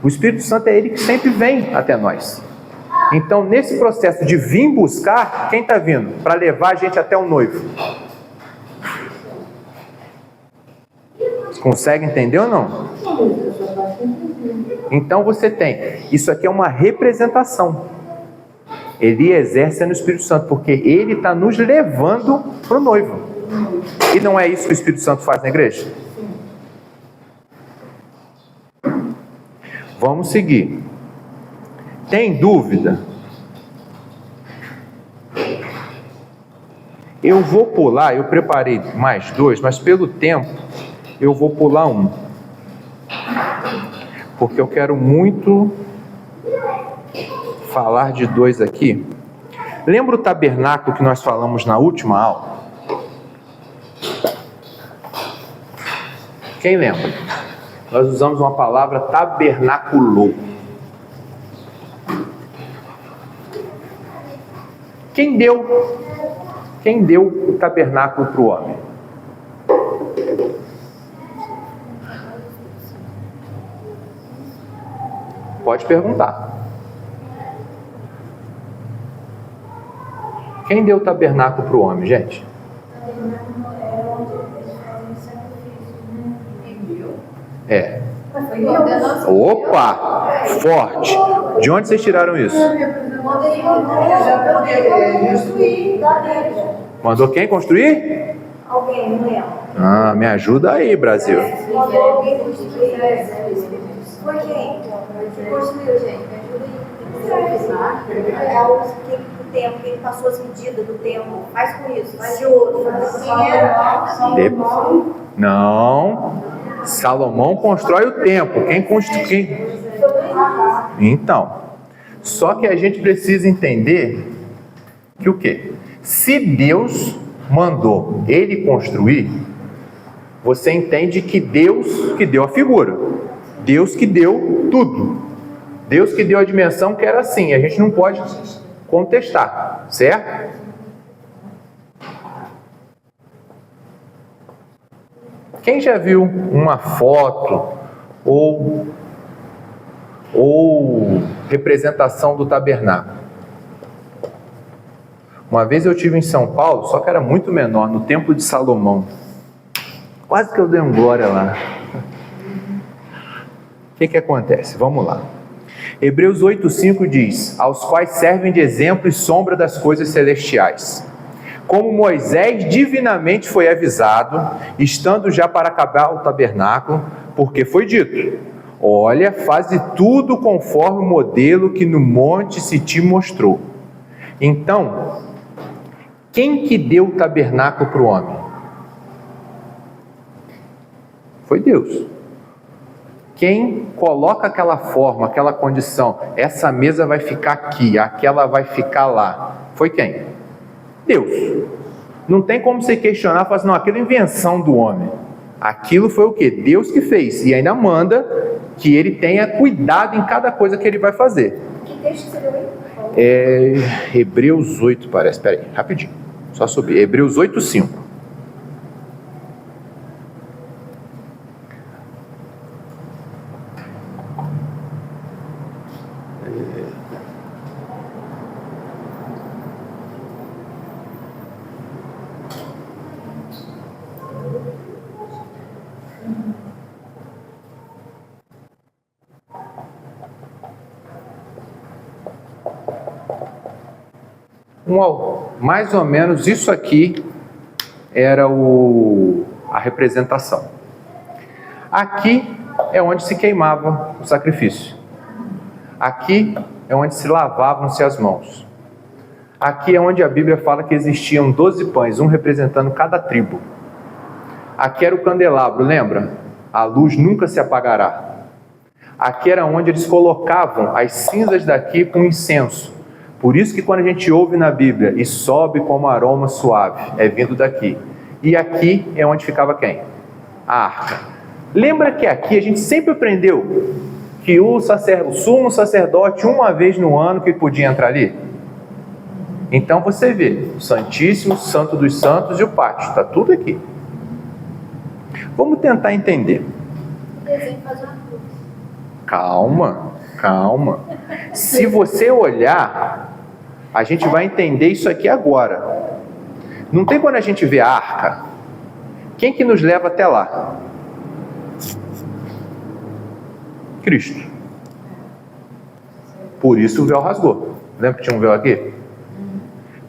O Espírito Santo é ele que sempre vem até nós. Então, nesse processo de vir buscar, quem está vindo? Para levar a gente até o noivo. Consegue entender ou não? Então você tem. Isso aqui é uma representação. Eliezer sendo o Espírito Santo, porque ele está nos levando para o noivo. E não é isso que o Espírito Santo faz na igreja? Vamos seguir. Tem dúvida? Eu vou pular, eu preparei mais dois, mas pelo tempo eu vou pular um. porque eu quero muito falar de dois aqui. Lembra o tabernáculo que nós falamos na última aula? Quem lembra? Nós usamos uma palavra tabernaculou. Quem deu o tabernáculo para o homem? Pode perguntar. Quem deu o tabernáculo para o homem, gente? É. Opa! Forte! De onde vocês tiraram isso? Mandou quem construir? Alguém, não lembro. Ah, me ajuda aí, Brasil. Mandou alguém construir. Foi quem? Que construiu, gente? Me ajuda aí. O tempo, que ele passou as medidas do tempo. Faz com isso, faz de ouro. Não. Salomão constrói o templo. Quem constrói? Então, só que a gente precisa entender que o quê? Se Deus mandou ele construir, você entende que Deus que deu a figura, Deus que deu tudo, Deus que deu a dimensão que era assim, a gente não pode contestar, certo? Quem já viu uma foto ou representação do tabernáculo? Uma vez eu estive em São Paulo, só que era muito menor, no Templo de Salomão. Quase que eu dei um glória lá. O que acontece? Vamos lá. Hebreus 8,5 diz: aos quais servem de exemplo e sombra das coisas celestiais. Como Moisés divinamente foi avisado, estando já para acabar o tabernáculo, porque foi dito: olha, faze tudo conforme o modelo que no monte se te mostrou. Então, quem que deu o tabernáculo para o homem? Foi Deus. Quem coloca aquela forma, aquela condição, essa mesa vai ficar aqui, aquela vai ficar lá, foi quem? Deus. Não tem como você questionar, falar assim, não, aquilo é invenção do homem. Aquilo foi o quê? Deus que fez, e ainda manda que ele tenha cuidado em cada coisa que ele vai fazer. Que texto você leu aí? Hebreus 8, parece. Espera aí, rapidinho. Só subir. Hebreus 8:5. Mais ou menos isso aqui era a representação. Aqui é onde se queimava o sacrifício. Aqui é onde se lavavam-se as mãos. Aqui é onde a Bíblia fala que existiam 12 pães, um representando cada tribo. Aqui era o candelabro, lembra? A luz nunca se apagará. Aqui era onde eles colocavam as cinzas daqui com incenso. Por isso que quando a gente ouve na Bíblia, e sobe como aroma suave, é vindo daqui. E aqui é onde ficava quem? A arca. Lembra que aqui a gente sempre aprendeu que o sumo sacerdote, uma vez no ano, que podia entrar ali? Então você vê, o Santíssimo, Santo dos Santos e o pátio, está tudo aqui. Vamos tentar entender. O desenho faz uma cruz. Calma. Se você olhar, a gente vai entender isso aqui agora. Não tem quando a gente vê a arca. Quem que nos leva até lá? Cristo. Por isso o véu rasgou. Lembra que tinha um véu aqui?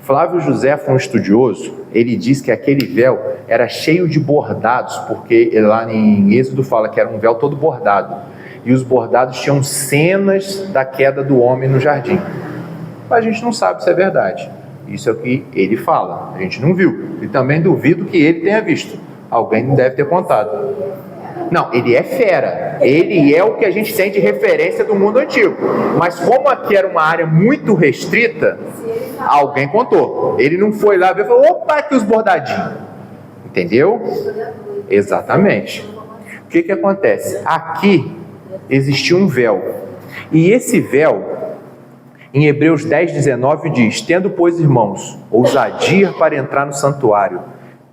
Flávio José foi um estudioso. Ele diz que aquele véu era cheio de bordados, porque lá em Êxodo fala que era um véu todo bordado. E os bordados tinham cenas da queda do homem no jardim. Mas a gente não sabe se é verdade. Isso é o que ele fala. A gente não viu. E também duvido que ele tenha visto. Alguém deve ter contado. Não, ele é fera. Ele é o que a gente tem de referência do mundo antigo. Mas como aqui era uma área muito restrita, alguém contou. Ele não foi lá ver e falou, opa, aqui os bordadinhos. Entendeu? Exatamente. O que acontece? Aqui existia um véu. E esse véu, em Hebreus 10:19 diz, tendo, pois, irmãos, ousadia para entrar no santuário,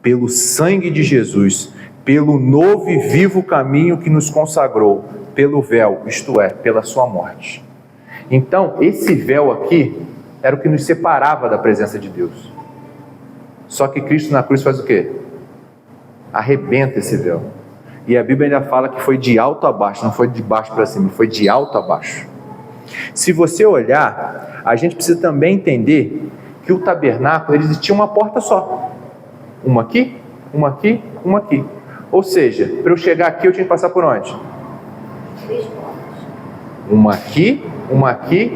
pelo sangue de Jesus, pelo novo e vivo caminho que nos consagrou, pelo véu, isto é, pela sua morte. Então, esse véu aqui era o que nos separava da presença de Deus. Só que Cristo na cruz faz o quê? Arrebenta esse véu. E a Bíblia ainda fala que foi de alto a baixo, não foi de baixo para cima, foi de alto a baixo. Se você olhar, a gente precisa também entender que o tabernáculo, ele existia uma porta só. Uma aqui, uma aqui, uma aqui. Ou seja, para eu chegar aqui eu tinha que passar por onde? 3 portas. Uma aqui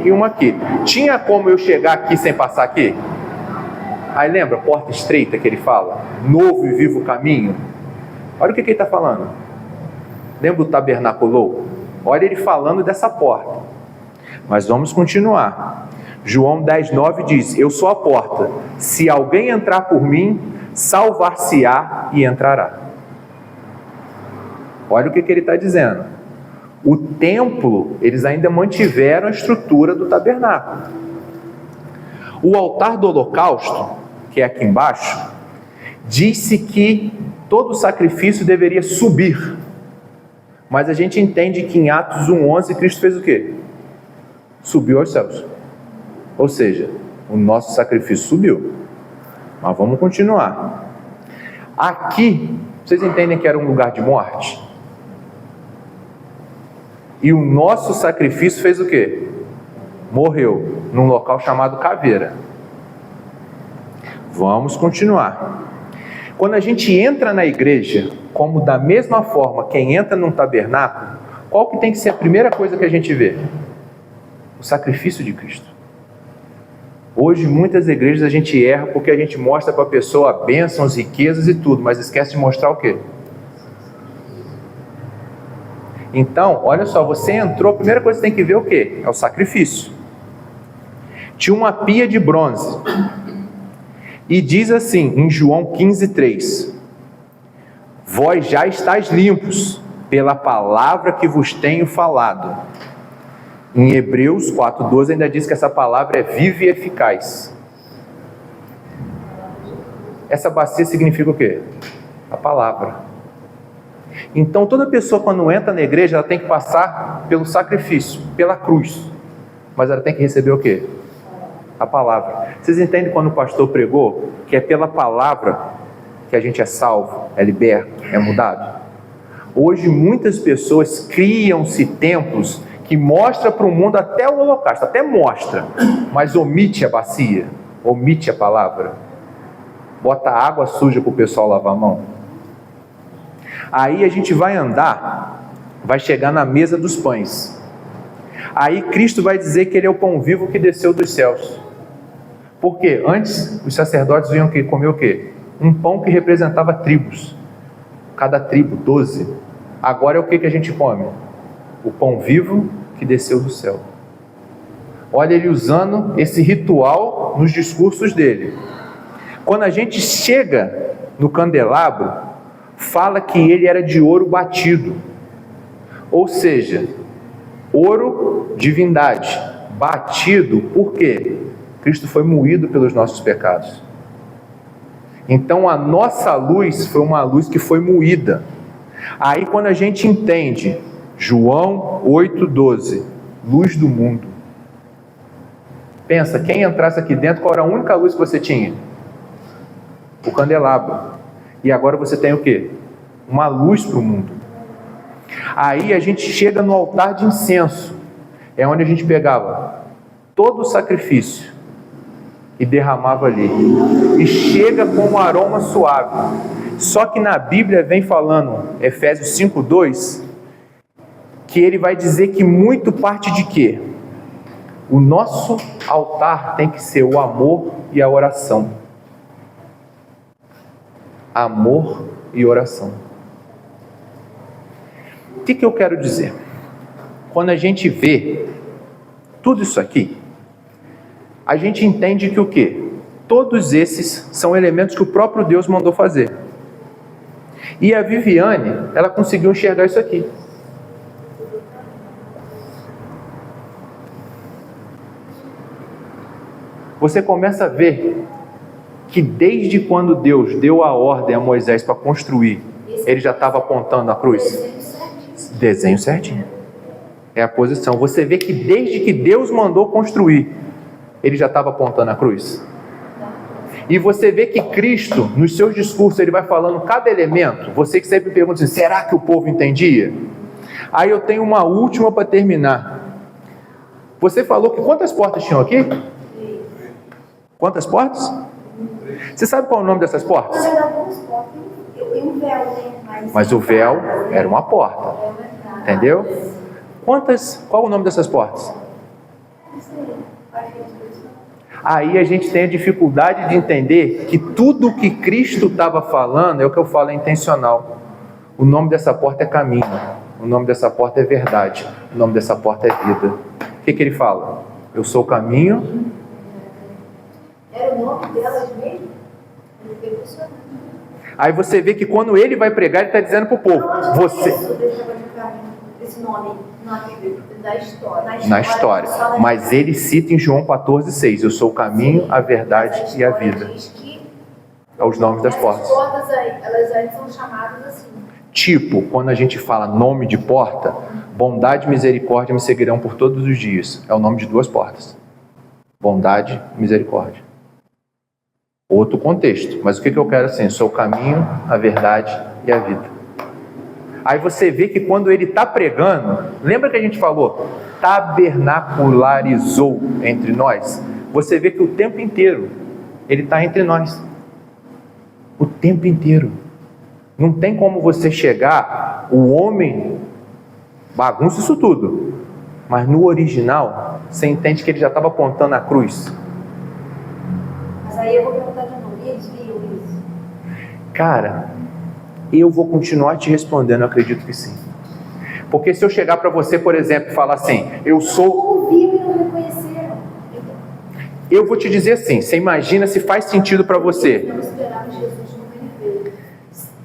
e uma aqui. Tinha como eu chegar aqui sem passar aqui? Aí lembra, porta estreita que ele fala? Novo e vivo caminho. Olha o que ele está falando. Lembra o tabernáculo? Olha ele falando dessa porta. Mas vamos continuar. João 10:9 diz, eu sou a porta. Se alguém entrar por mim, salvar-se-á e entrará. Olha o que ele está dizendo. O templo, eles ainda mantiveram a estrutura do tabernáculo. O altar do holocausto, que é aqui embaixo, disse que todo sacrifício deveria subir. Mas a gente entende que em Atos 1:11 Cristo fez o quê? Subiu aos céus. Ou seja, o nosso sacrifício subiu. Mas vamos continuar. Aqui, vocês entendem que era um lugar de morte? E o nosso sacrifício fez o quê? Morreu num local chamado caveira. Vamos continuar. Quando a gente entra na igreja, como da mesma forma quem entra num tabernáculo, qual que tem que ser a primeira coisa que a gente vê? O sacrifício de Cristo. Hoje, muitas igrejas a gente erra porque a gente mostra para a pessoa bênçãos, riquezas e tudo, mas esquece de mostrar o quê? Então, olha só, você entrou, a primeira coisa que você tem que ver é o quê? É o sacrifício. Tinha uma pia de bronze. E diz assim, em João 15:3, vós já estáis limpos pela palavra que vos tenho falado. Em Hebreus 4:12 ainda diz que essa palavra é viva e eficaz. Essa bacia significa o quê? A palavra. Então toda pessoa quando entra na igreja, ela tem que passar pelo sacrifício, pela cruz. Mas ela tem que receber o quê? A palavra. Vocês entendem quando o pastor pregou que é pela palavra que a gente é salvo, é liberto, é mudado? Hoje muitas pessoas criam-se templos que mostra para o mundo até o holocausto, até mostra, mas omite a bacia, omite a palavra. Bota água suja para o pessoal lavar a mão. Aí a gente vai andar, vai chegar na mesa dos pães. Aí Cristo vai dizer que Ele é o pão vivo que desceu dos céus. Porque antes os sacerdotes vinham comer o quê? Um pão que representava tribos. Cada tribo, 12. Agora é o que a gente come? O pão vivo que desceu do céu. Olha ele usando esse ritual nos discursos dele. Quando a gente chega no candelabro, fala que ele era de ouro batido. Ou seja, ouro, divindade, batido, por quê? Cristo foi moído pelos nossos pecados. Então a nossa luz foi uma luz que foi moída. Aí quando a gente entende João 8:12, luz do mundo. Pensa, quem entrasse aqui dentro, qual era a única luz que você tinha? O candelabro. E agora você tem o quê? Uma luz para o mundo. Aí a gente chega no altar de incenso. É onde a gente pegava todo o sacrifício e derramava ali. E chega com um aroma suave. Só que na Bíblia vem falando, Efésios 5:2, que ele vai dizer que muito parte de quê? O nosso altar tem que ser o amor e a oração. Amor e oração. O que eu quero dizer? Quando a gente vê tudo isso aqui, a gente entende que o quê? Todos esses são elementos que o próprio Deus mandou fazer. E a Viviane, ela conseguiu enxergar isso aqui. Você começa a ver que desde quando Deus deu a ordem a Moisés para construir, ele já estava apontando a cruz. Desenho certinho. É a posição. Você vê que desde que Deus mandou construir, ele já estava apontando a cruz. E você vê que Cristo, nos seus discursos, ele vai falando cada elemento. Você que sempre pergunta assim, será que o povo entendia? Aí eu tenho uma última para terminar. Você falou que quantas portas tinham aqui? Quantas portas? Você sabe qual é o nome dessas portas? Tem um véu, né? Mas o véu era uma porta. Entendeu? Qual o nome dessas portas? Aí a gente tem a dificuldade de entender que tudo que Cristo estava falando, é o que eu falo, é intencional. O nome dessa porta é caminho. O nome dessa porta é verdade. O nome dessa porta é vida. O que ele fala? Eu sou o caminho. Era o nome delas mesmo? Ele foi funcionando. Aí você vê que quando ele vai pregar, ele está dizendo para o povo, você... Esse nome da história. Na história. Mas ele cita em João 14,6, eu sou o caminho, a verdade e a vida. É os nomes das portas. As portas aí, elas aí são chamadas assim. Tipo, quando a gente fala nome de porta, bondade e misericórdia me seguirão por todos os dias. É o nome de duas portas. Bondade e misericórdia. Outro contexto. Mas o que eu quero assim? Eu sou o caminho, a verdade e a vida. Aí você vê que quando ele está pregando, lembra que a gente falou? Tabernacularizou entre nós. Você vê que o tempo inteiro ele está entre nós. O tempo inteiro. Não tem como você chegar, o homem bagunça isso tudo. Mas no original, você entende que ele já estava apontando a cruz. Mas aí eu vou perguntar de novo, eles viram isso? Cara, eu vou continuar te respondendo, eu acredito que sim. Porque se eu chegar para você, por exemplo, e falar assim, eu sou... Ouviram e não reconheceram. Eu vou te dizer assim, você imagina se faz sentido para você. Não esperavam Jesus no veio.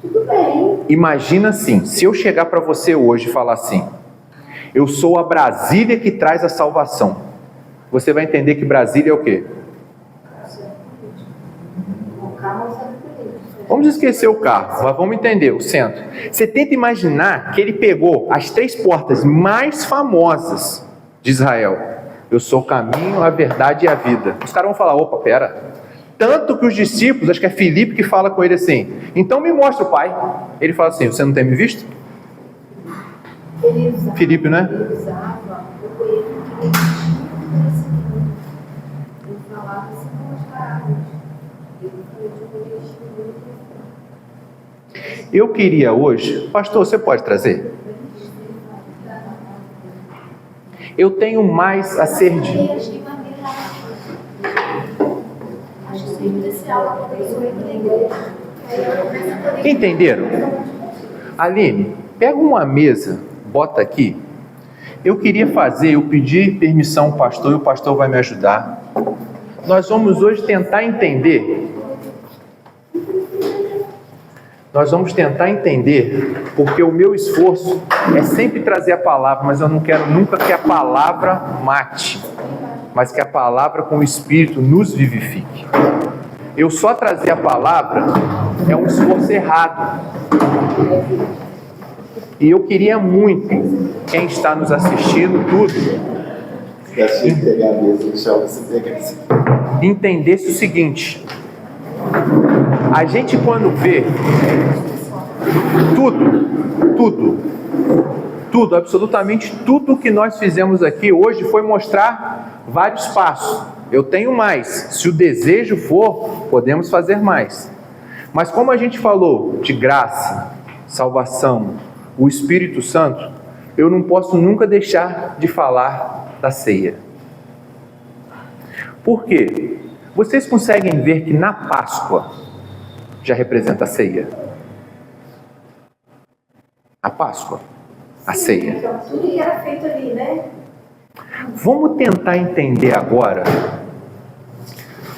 Tudo bem. Imagina assim, se eu chegar para você hoje e falar assim, eu sou a Brasília que traz a salvação. Você vai entender que Brasília é o quê? Vamos esquecer o carro, mas vamos entender o centro. Você tenta imaginar que ele pegou as 3 portas mais famosas de Israel. Eu sou o caminho, a verdade e a vida. Os caras vão falar, opa, pera. Tanto que os discípulos, acho que é Filipe que fala com ele assim, então me mostra o Pai. Ele fala assim, você não tem me visto? Ele usava, Filipe, né? Ele usava o coelho que ele tinha nesse mundo. Ele falava assim com as parábolas. Ele falou de coelho. Eu queria hoje, pastor, você pode trazer? Eu tenho mais a ser de... Entenderam? Aline, pega uma mesa, bota aqui. Eu queria fazer, eu pedi permissão ao pastor e o pastor vai me ajudar. Nós vamos hoje tentar entender. Nós vamos tentar entender, porque o meu esforço é sempre trazer a palavra, mas eu não quero nunca que a palavra mate, mas que a palavra com o Espírito nos vivifique. Eu só trazer a palavra é um esforço errado. E eu queria muito, quem está nos assistindo, entendesse o seguinte: a gente quando vê tudo, absolutamente tudo que nós fizemos aqui hoje foi mostrar vários passos. Eu tenho mais, se o desejo for, podemos fazer mais. Mas como a gente falou de graça, salvação, o Espírito Santo, eu não posso nunca deixar de falar da ceia. Por quê? Vocês conseguem ver que na Páscoa já representa a ceia? A Páscoa. a ceia. Então, tudo que era feito ali, né? Vamos tentar entender agora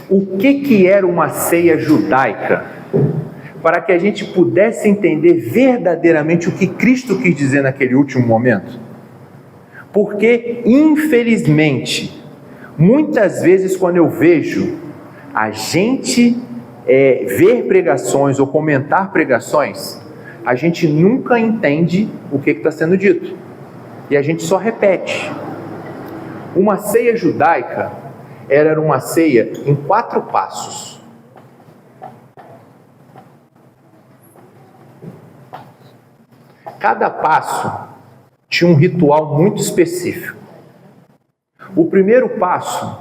o que era uma ceia judaica, para que a gente pudesse entender verdadeiramente o que Cristo quis dizer naquele último momento. Porque, infelizmente, muitas vezes quando eu vejo a gente ver pregações ou comentar pregações, a gente nunca entende o que está sendo dito. E a gente só repete. Uma ceia judaica era uma ceia em 4 passos. Cada passo tinha um ritual muito específico. O primeiro passo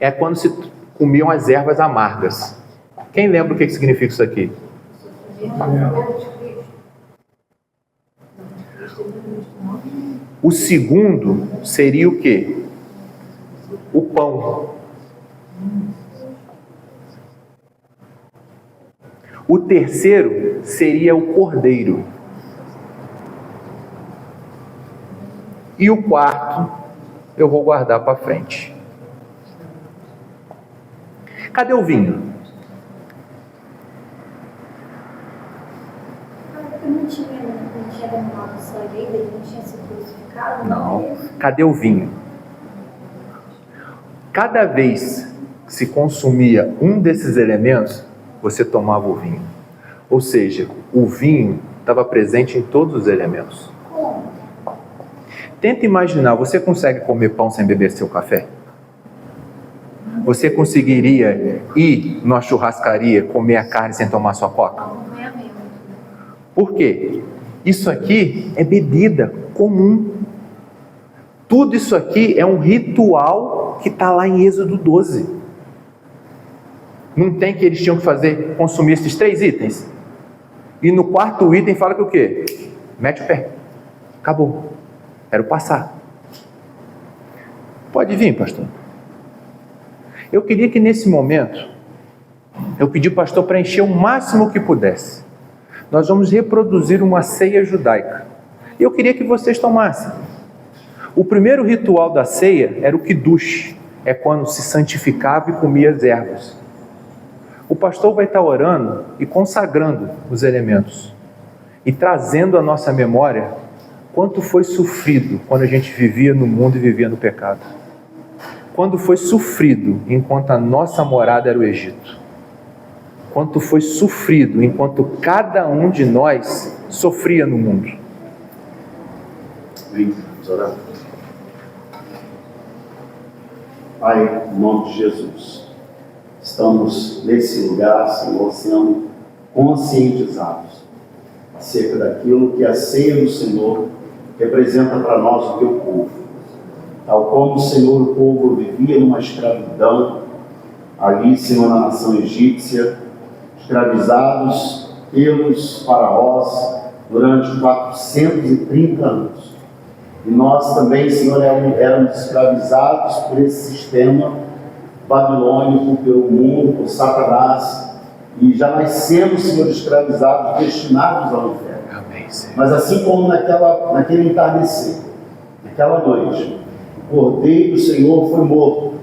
é quando se comiam as ervas amargas. Quem lembra o que significa isso aqui? O segundo seria o quê? O pão. O terceiro seria o cordeiro. E o quarto eu vou guardar para frente. Cadê o vinho? Não tinha derramado sangue ainda, ele não tinha sido crucificado? Não. Cadê o vinho? Cada vez que se consumia um desses elementos, você tomava o vinho. Ou seja, o vinho estava presente em todos os elementos. Como? Tenta imaginar, você consegue comer pão sem beber seu café? Você conseguiria ir numa churrascaria, comer a carne sem tomar sua coca? Acompanhamento. Por quê? Isso aqui é bebida comum. Tudo isso aqui é um ritual que está lá em Êxodo 12. Não tem que eles tinham que fazer, consumir esses 3 itens? E no 4º item fala que o quê? Mete o pé. Acabou. Era o passar. Pode vir, pastor. Eu queria que nesse momento, eu pedi ao pastor para encher o máximo que pudesse. Nós vamos reproduzir uma ceia judaica. E eu queria que vocês tomassem. O primeiro ritual da ceia era o kiddush. É quando se santificava e comia as ervas. O pastor vai estar orando e consagrando os elementos. E trazendo à nossa memória quanto foi sofrido quando a gente vivia no mundo e vivia no pecado. Quando foi sofrido enquanto a nossa morada era o Egito. Quanto foi sofrido enquanto cada um de nós sofria no mundo. Vamos orar. Pai, em nome de Jesus, estamos nesse lugar, Senhor, sendo conscientizados acerca daquilo que a ceia do Senhor representa para nós, o teu povo. Tal como o Senhor, o povo vivia numa escravidão, ali, Senhor, na nação egípcia, escravizados pelos faraós durante 430 anos. E nós também, Senhor, éramos escravizados por esse sistema babilônico, pelo mundo, por Satanás, e já nascemos, Senhor, escravizados, destinados ao inferno. Amém, Senhor. Mas assim como naquele entardecer, naquela noite, o Cordeiro do Senhor foi morto,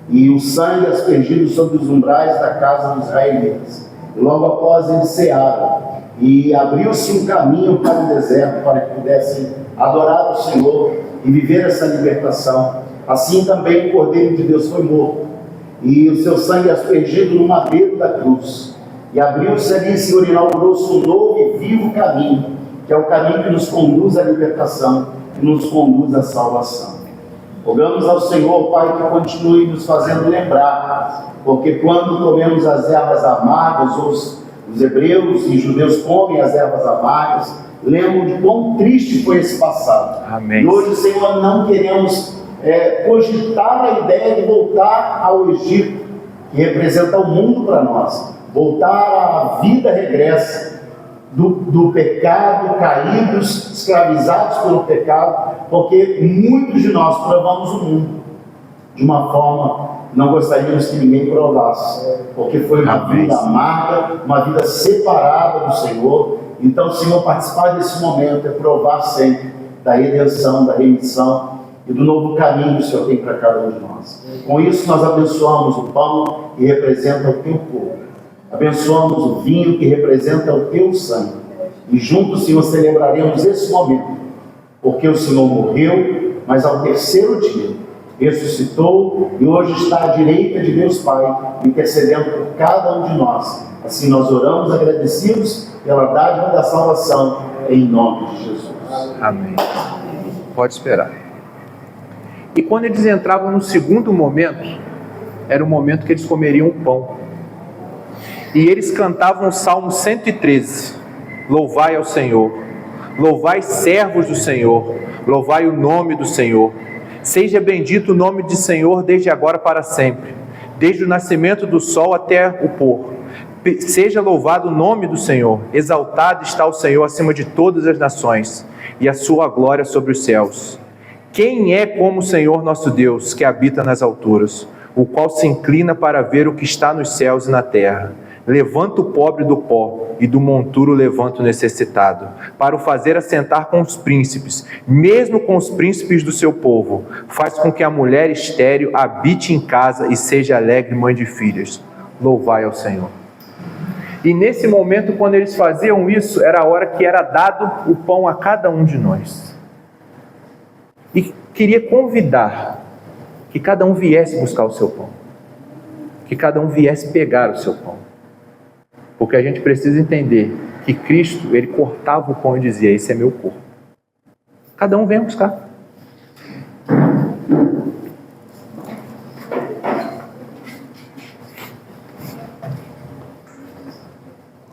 e o sangue aspergido sobre os umbrais da casa dos israelitas. E logo após eles cearam, e abriu-se um caminho para o deserto, para que pudessem adorar o Senhor e viver essa libertação. Assim também o Cordeiro de Deus foi morto, e o seu sangue aspergido no madeiro da cruz. E abriu-se ali, Senhor, inaugurou-se um novo e vivo caminho, que é o caminho que nos conduz à libertação, que nos conduz à salvação. Rogamos ao Senhor, Pai, que continue nos fazendo lembrar, porque quando comemos as ervas amargas, os hebreus e judeus comem as ervas amargas, lembram de quão triste foi esse passado. Amém. E hoje, Senhor, não queremos cogitar a ideia de voltar ao Egito, que representa o mundo para nós, voltar à vida regressa do pecado, caídos, escravizados pelo pecado, porque muitos de nós provamos o mundo de uma forma que não gostaríamos que ninguém provasse, porque foi uma vida amarga, uma vida separada do Senhor, Então, Senhor, participar desse momento é provar sempre da redenção, da remissão e do novo caminho que o Senhor tem para cada um de nós. Com isso, nós abençoamos o pão que representa o teu corpo. Abençoamos o vinho que representa o teu sangue. E juntos, Senhor, celebraremos esse momento, porque o Senhor morreu, mas ao terceiro dia ressuscitou e hoje está à direita de Deus Pai, intercedendo por cada um de nós. Assim nós oramos agradecidos pela dádiva da salvação, em nome de Jesus. Amém. Pode esperar. E quando eles entravam no segundo momento, era o momento que eles comeriam o pão. E eles cantavam o Salmo 113. Louvai ao Senhor. Louvai servos do Senhor. Louvai o nome do Senhor. Seja bendito o nome do Senhor desde agora para sempre. Desde o nascimento do sol até o pôr. Seja louvado o nome do Senhor. Exaltado está o Senhor acima de todas as nações, e a sua glória sobre os céus. Quem é como o Senhor nosso Deus, que habita nas alturas, o qual se inclina para ver o que está nos céus e na terra? Levanta o pobre do pó, e do monturo levanta o necessitado, para o fazer assentar com os príncipes, mesmo com os príncipes do seu povo. Faz com que a mulher estéril habite em casa e seja alegre mãe de filhas. Louvai ao Senhor. E nesse momento, quando eles faziam isso, era a hora que era dado o pão a cada um de nós. E queria convidar que cada um viesse buscar o seu pão. Que cada um viesse pegar o seu pão. Porque a gente precisa entender que Cristo, ele cortava o pão e dizia: esse é meu corpo. Cada um venha buscar.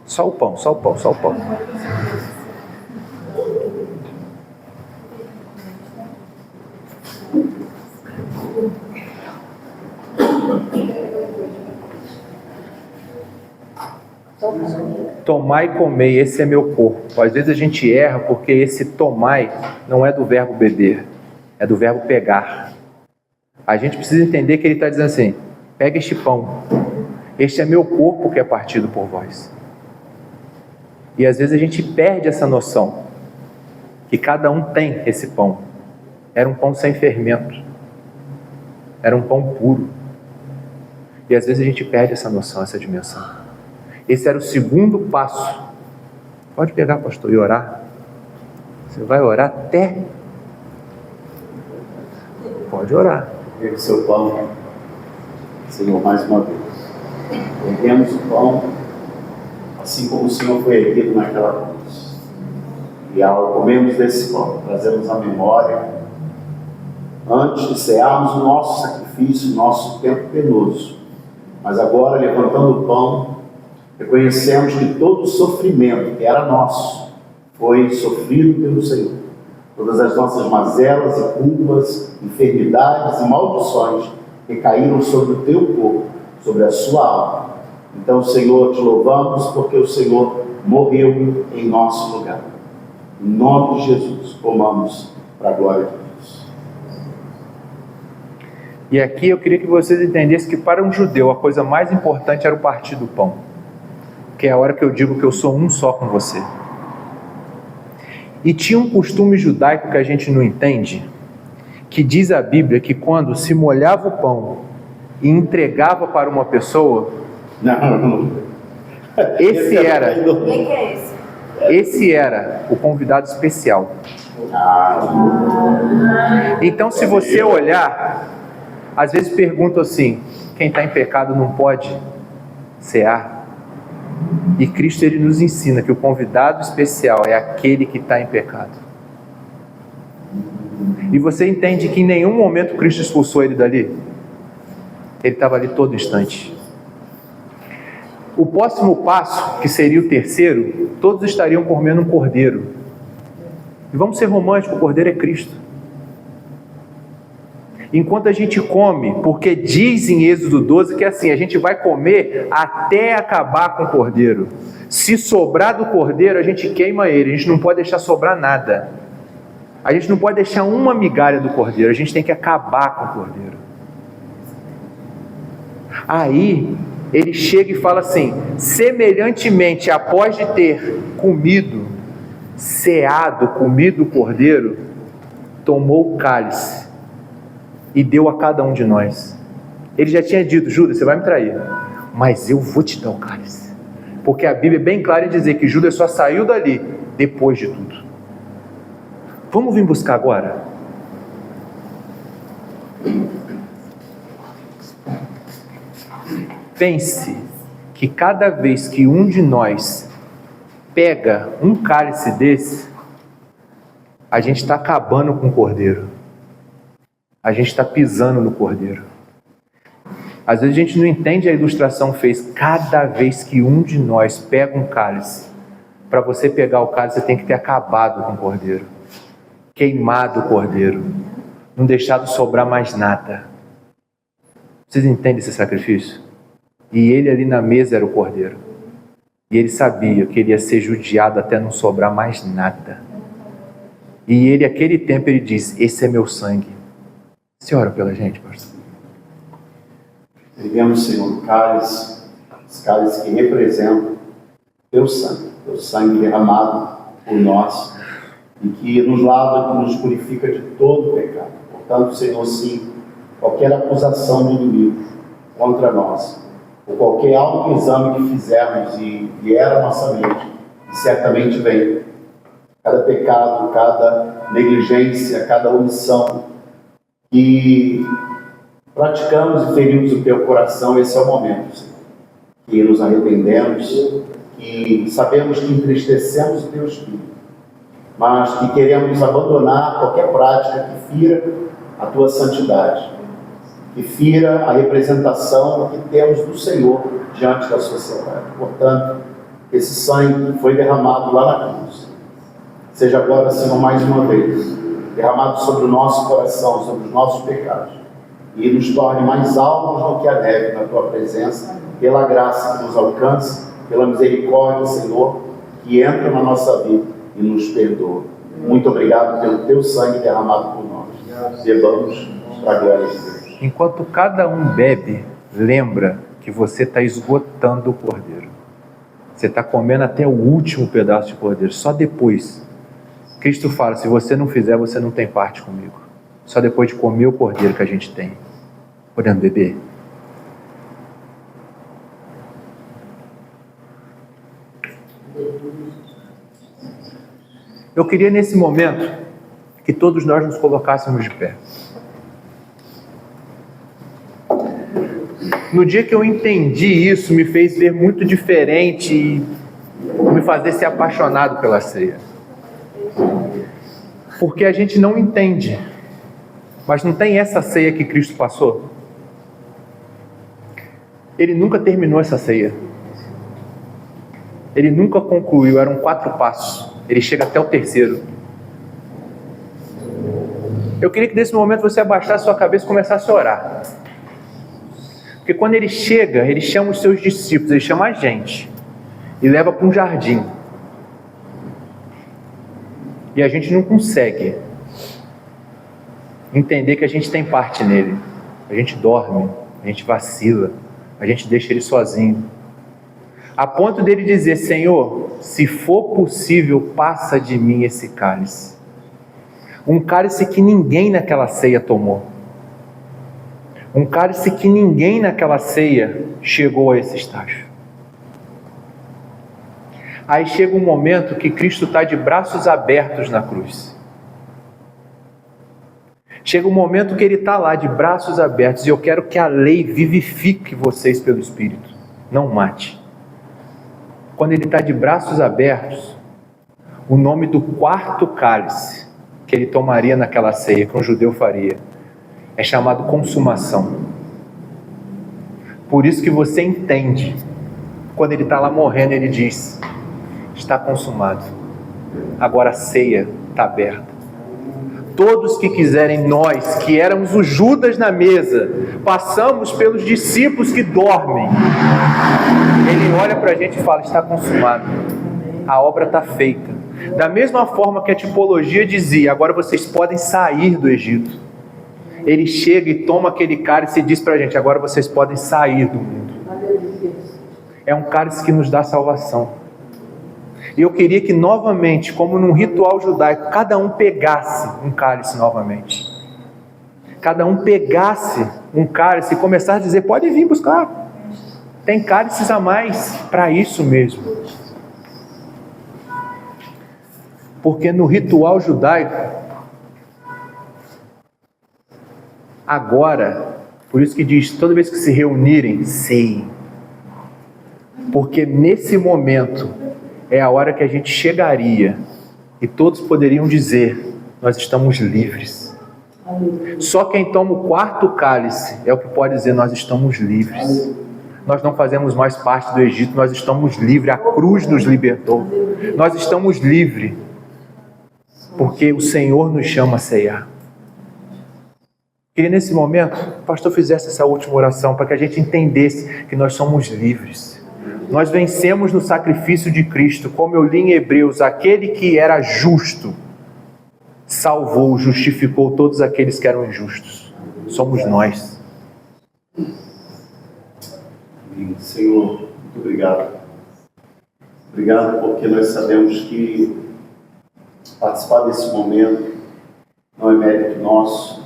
Só o pão, só o pão, só o pão. Tomai e comei, esse é meu corpo. Às vezes a gente erra porque esse tomai não é do verbo beber, é do verbo pegar. A gente precisa entender que ele está dizendo assim: pega este pão, este é meu corpo que é partido por vós. E às vezes a gente perde essa noção, que cada um tem esse pão. Era um pão sem fermento, era um pão puro. E às vezes a gente perde essa noção, essa dimensão. Esse era o segundo passo. Pode pegar, pastor, e orar. Você vai orar até... Pode orar. Pegue o seu pão, Senhor, mais uma vez. Erguemos o pão, assim como o Senhor foi erguido naquela cruz. E ao comermos desse pão, trazemos a memória, antes de cearmos o nosso sacrifício, o nosso tempo penoso. Mas agora, levantando o pão, reconhecemos que todo o sofrimento que era nosso foi sofrido pelo Senhor. Todas as nossas mazelas e culpas, enfermidades e maldições recaíram sobre o teu corpo, sobre a sua alma. Então, Senhor, te louvamos porque o Senhor morreu em nosso lugar. Em nome de Jesus, comamos para a glória de Deus. E aqui eu queria que vocês entendessem que para um judeu a coisa mais importante era o partir do pão. Que é a hora que eu digo que eu sou um só com você. E tinha um costume judaico que a gente não entende, que diz a Bíblia que quando se molhava o pão e entregava para uma pessoa, Não. esse era Quem que é esse? Esse era o convidado especial. Então, se você olhar, às vezes perguntam assim: quem está em pecado não pode cear? E Cristo, ele nos ensina que o convidado especial é aquele que está em pecado. E você entende que em nenhum momento Cristo expulsou ele dali? Ele estava ali todo instante. O próximo passo, que seria o terceiro, todos estariam comendo um cordeiro. E vamos ser românticos, o cordeiro é Cristo. Enquanto a gente come, porque diz em Êxodo 12 que é assim, a gente vai comer até acabar com o cordeiro. Se sobrar do cordeiro, a gente queima ele, a gente não pode deixar sobrar nada. A gente não pode deixar uma migalha do cordeiro, a gente tem que acabar com o cordeiro. Aí, ele chega e fala assim: semelhantemente, após de ter comido o cordeiro, tomou o cálice e deu a cada um de nós. Ele já tinha dito: Judas, você vai me trair, mas eu vou te dar o cálice. Porque a Bíblia é bem clara em dizer que Judas só saiu dali depois de tudo. Vamos vir buscar agora? Pense que cada vez que um de nós pega um cálice desse, a gente está acabando com o cordeiro. A gente está pisando no cordeiro. Às vezes a gente não entende a ilustração fez. Cada vez que um de nós pega um cálice, para você pegar o cálice, você tem que ter acabado com o cordeiro, queimado o cordeiro, não deixado sobrar mais nada. Vocês entendem esse sacrifício? E ele ali na mesa era o cordeiro. E ele sabia que ele ia ser judiado até não sobrar mais nada. E ele, aquele tempo, ele diz: esse é meu sangue. Você ora pela gente, pastor? Erguemos, Senhor, o cálice, os cálices que representam teu sangue derramado por nós, e que nos lava, que nos purifica de todo pecado. Portanto, Senhor, sim, qualquer acusação do inimigo contra nós, ou qualquer autoexame que fizermos e vier à nossa mente, e certamente vem, cada pecado, cada negligência, cada omissão que praticamos e ferimos o teu coração, esse é o momento, Senhor, que nos arrependemos, que sabemos que entristecemos o teu Espírito, mas que queremos abandonar qualquer prática que fira a tua santidade, que fira a representação que temos do Senhor diante da sociedade. Portanto, esse sangue foi derramado lá na cruz. Seja agora, Senhor, mais uma vez, derramado sobre o nosso coração, sobre os nossos pecados, e nos torne mais altos do que a neve na tua presença, pela graça que nos alcança, pela misericórdia, Senhor, que entra na nossa vida e nos perdoa. Muito obrigado pelo teu sangue derramado por nós. Bebamos para a glória de Deus. Enquanto cada um bebe, lembra que você está esgotando o cordeiro. Você está comendo até o último pedaço de cordeiro. Só depois, Cristo fala: se você não fizer, você não tem parte comigo. Só depois de comer o cordeiro que a gente tem. Podemos beber? Eu queria nesse momento que todos nós nos colocássemos de pé. No dia que eu entendi isso, me fez ver muito diferente e me fazer ser apaixonado pela ceia. Porque a gente não entende, mas não tem essa ceia que Cristo passou? Ele nunca terminou essa ceia. Ele nunca concluiu, eram 4 passos. Ele chega até o 3º. Eu queria que nesse momento você abaixasse sua cabeça e começasse a orar. Porque quando ele chega, ele chama os seus discípulos, ele chama a gente e leva para um jardim. E a gente não consegue entender que a gente tem parte nele. A gente dorme, a gente vacila, a gente deixa ele sozinho. A ponto dele dizer: Senhor, se for possível, passa de mim esse cálice. Um cálice que ninguém naquela ceia tomou. Um cálice que ninguém naquela ceia chegou a esse estágio. Aí chega um momento que Cristo está de braços abertos na cruz. Chega um momento que ele está lá de braços abertos, e eu quero que a lei vivifique vocês pelo Espírito, não mate. Quando ele está de braços abertos, o nome do 4º cálice que ele tomaria naquela ceia, que um judeu faria, é chamado consumação. Por isso que você entende, quando ele está lá morrendo, ele diz: está consumado. Agora a ceia está aberta. Todos que quiserem, nós, que éramos os Judas na mesa, passamos pelos discípulos que dormem. Ele olha para a gente e fala: está consumado. A obra está feita. Da mesma forma que a tipologia dizia: agora vocês podem sair do Egito. Ele chega e toma aquele cálice e diz para a gente: agora vocês podem sair do mundo. é um cálice que nos dá salvação. E eu queria que novamente, como num ritual judaico, cada um pegasse um cálice novamente. Cada um pegasse um cálice e começasse a dizer, pode vir buscar. Tem cálices a mais para isso mesmo. Porque no ritual judaico, agora, por isso que diz, toda vez que se reunirem, ceiem. Porque nesse momento é a hora que a gente chegaria e todos poderiam dizer, nós estamos livres. Só quem toma o quarto cálice é o que pode dizer, nós estamos livres. Nós não fazemos mais parte do Egito, nós estamos livres, a cruz nos libertou. Nós estamos livres, porque o Senhor nos chama a ceiar. Queria nesse momento, o pastor fizesse essa última oração, para que a gente entendesse que nós somos livres. Nós vencemos no sacrifício de Cristo, como eu li em Hebreus, aquele que era justo, salvou, justificou todos aqueles que eram injustos. Somos nós. Senhor, muito obrigado. Obrigado porque nós sabemos que participar desse momento não é mérito nosso.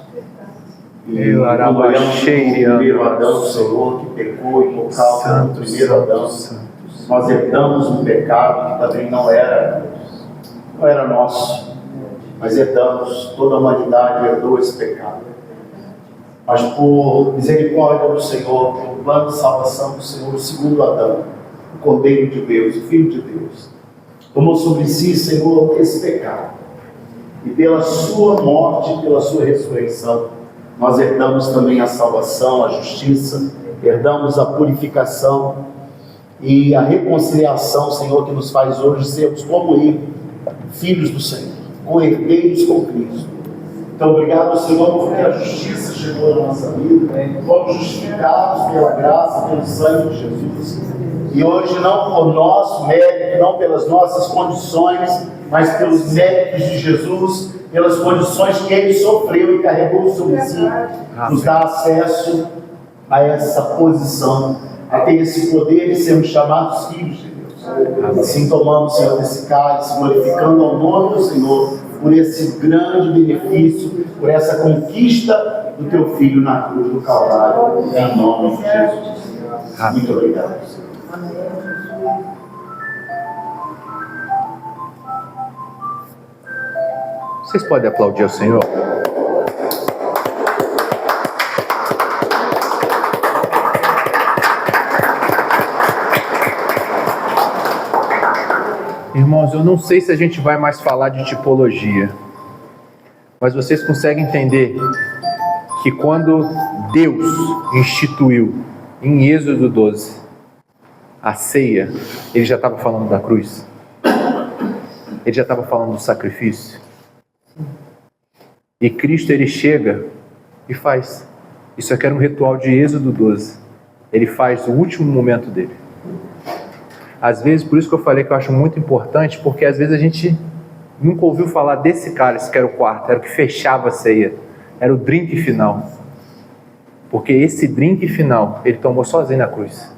E quando olhamos para o primeiro Adão, Senhor, que pecou e por causa do primeiro Adão, nós herdamos um pecado que também não era nosso, mas herdamos, toda a humanidade herdou esse pecado. Mas por misericórdia do Senhor, pelo plano de salvação do Senhor, o segundo Adão, o Cordeiro de Deus, o Filho de Deus, tomou sobre si, Senhor, esse pecado. E pela sua morte e pela sua ressurreição, nós herdamos também a salvação, a justiça, herdamos a purificação e a reconciliação, Senhor, que nos faz hoje sermos como Ele, filhos do Senhor, co-herdeiros com Cristo. Então, obrigado, Senhor, porque a justiça chegou na nossa vida, fomos justificados pela graça, pelo sangue de Jesus. E hoje, não por nosso mérito, não pelas nossas condições, mas pelos méritos de Jesus, pelas condições que Ele sofreu e carregou sobre si, nos dá acesso a essa posição, a ter esse poder de sermos chamados filhos de Deus. Assim tomamos, Senhor, desse cálice, glorificando ao nome do Senhor, por esse grande benefício, por essa conquista do Teu Filho na cruz do Calvário, em nome de Jesus. Muito obrigado, Senhor. Vocês podem aplaudir ao Senhor? Irmãos, eu não sei se a gente vai mais falar de tipologia, mas vocês conseguem entender que quando Deus instituiu em Êxodo 12 a ceia, Ele já estava falando da cruz? Ele já estava falando do sacrifício? E Cristo, Ele chega e faz. Isso aqui era um ritual de Êxodo 12. Ele faz o último momento dele. Às vezes, por isso que eu falei que eu acho muito importante, porque às vezes a gente nunca ouviu falar desse cálice que era o quarto, era o que fechava a ceia, era o drink final. Porque esse drink final, Ele tomou sozinho na cruz.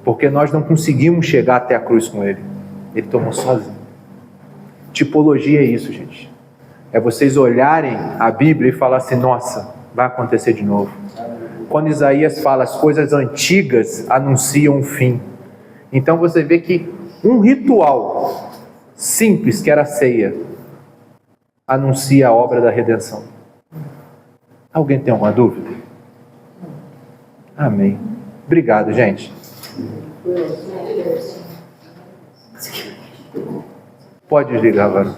Porque nós não conseguimos chegar até a cruz com Ele. Ele tomou sozinho. Tipologia é isso, gente. É vocês olharem a Bíblia e falar assim, nossa, vai acontecer de novo. Quando Isaías fala, as coisas antigas anunciam o fim. Então você vê que um ritual simples, que era a ceia, anuncia a obra da redenção. Alguém tem alguma dúvida? Amém. Obrigado, gente. Pode desligar agora.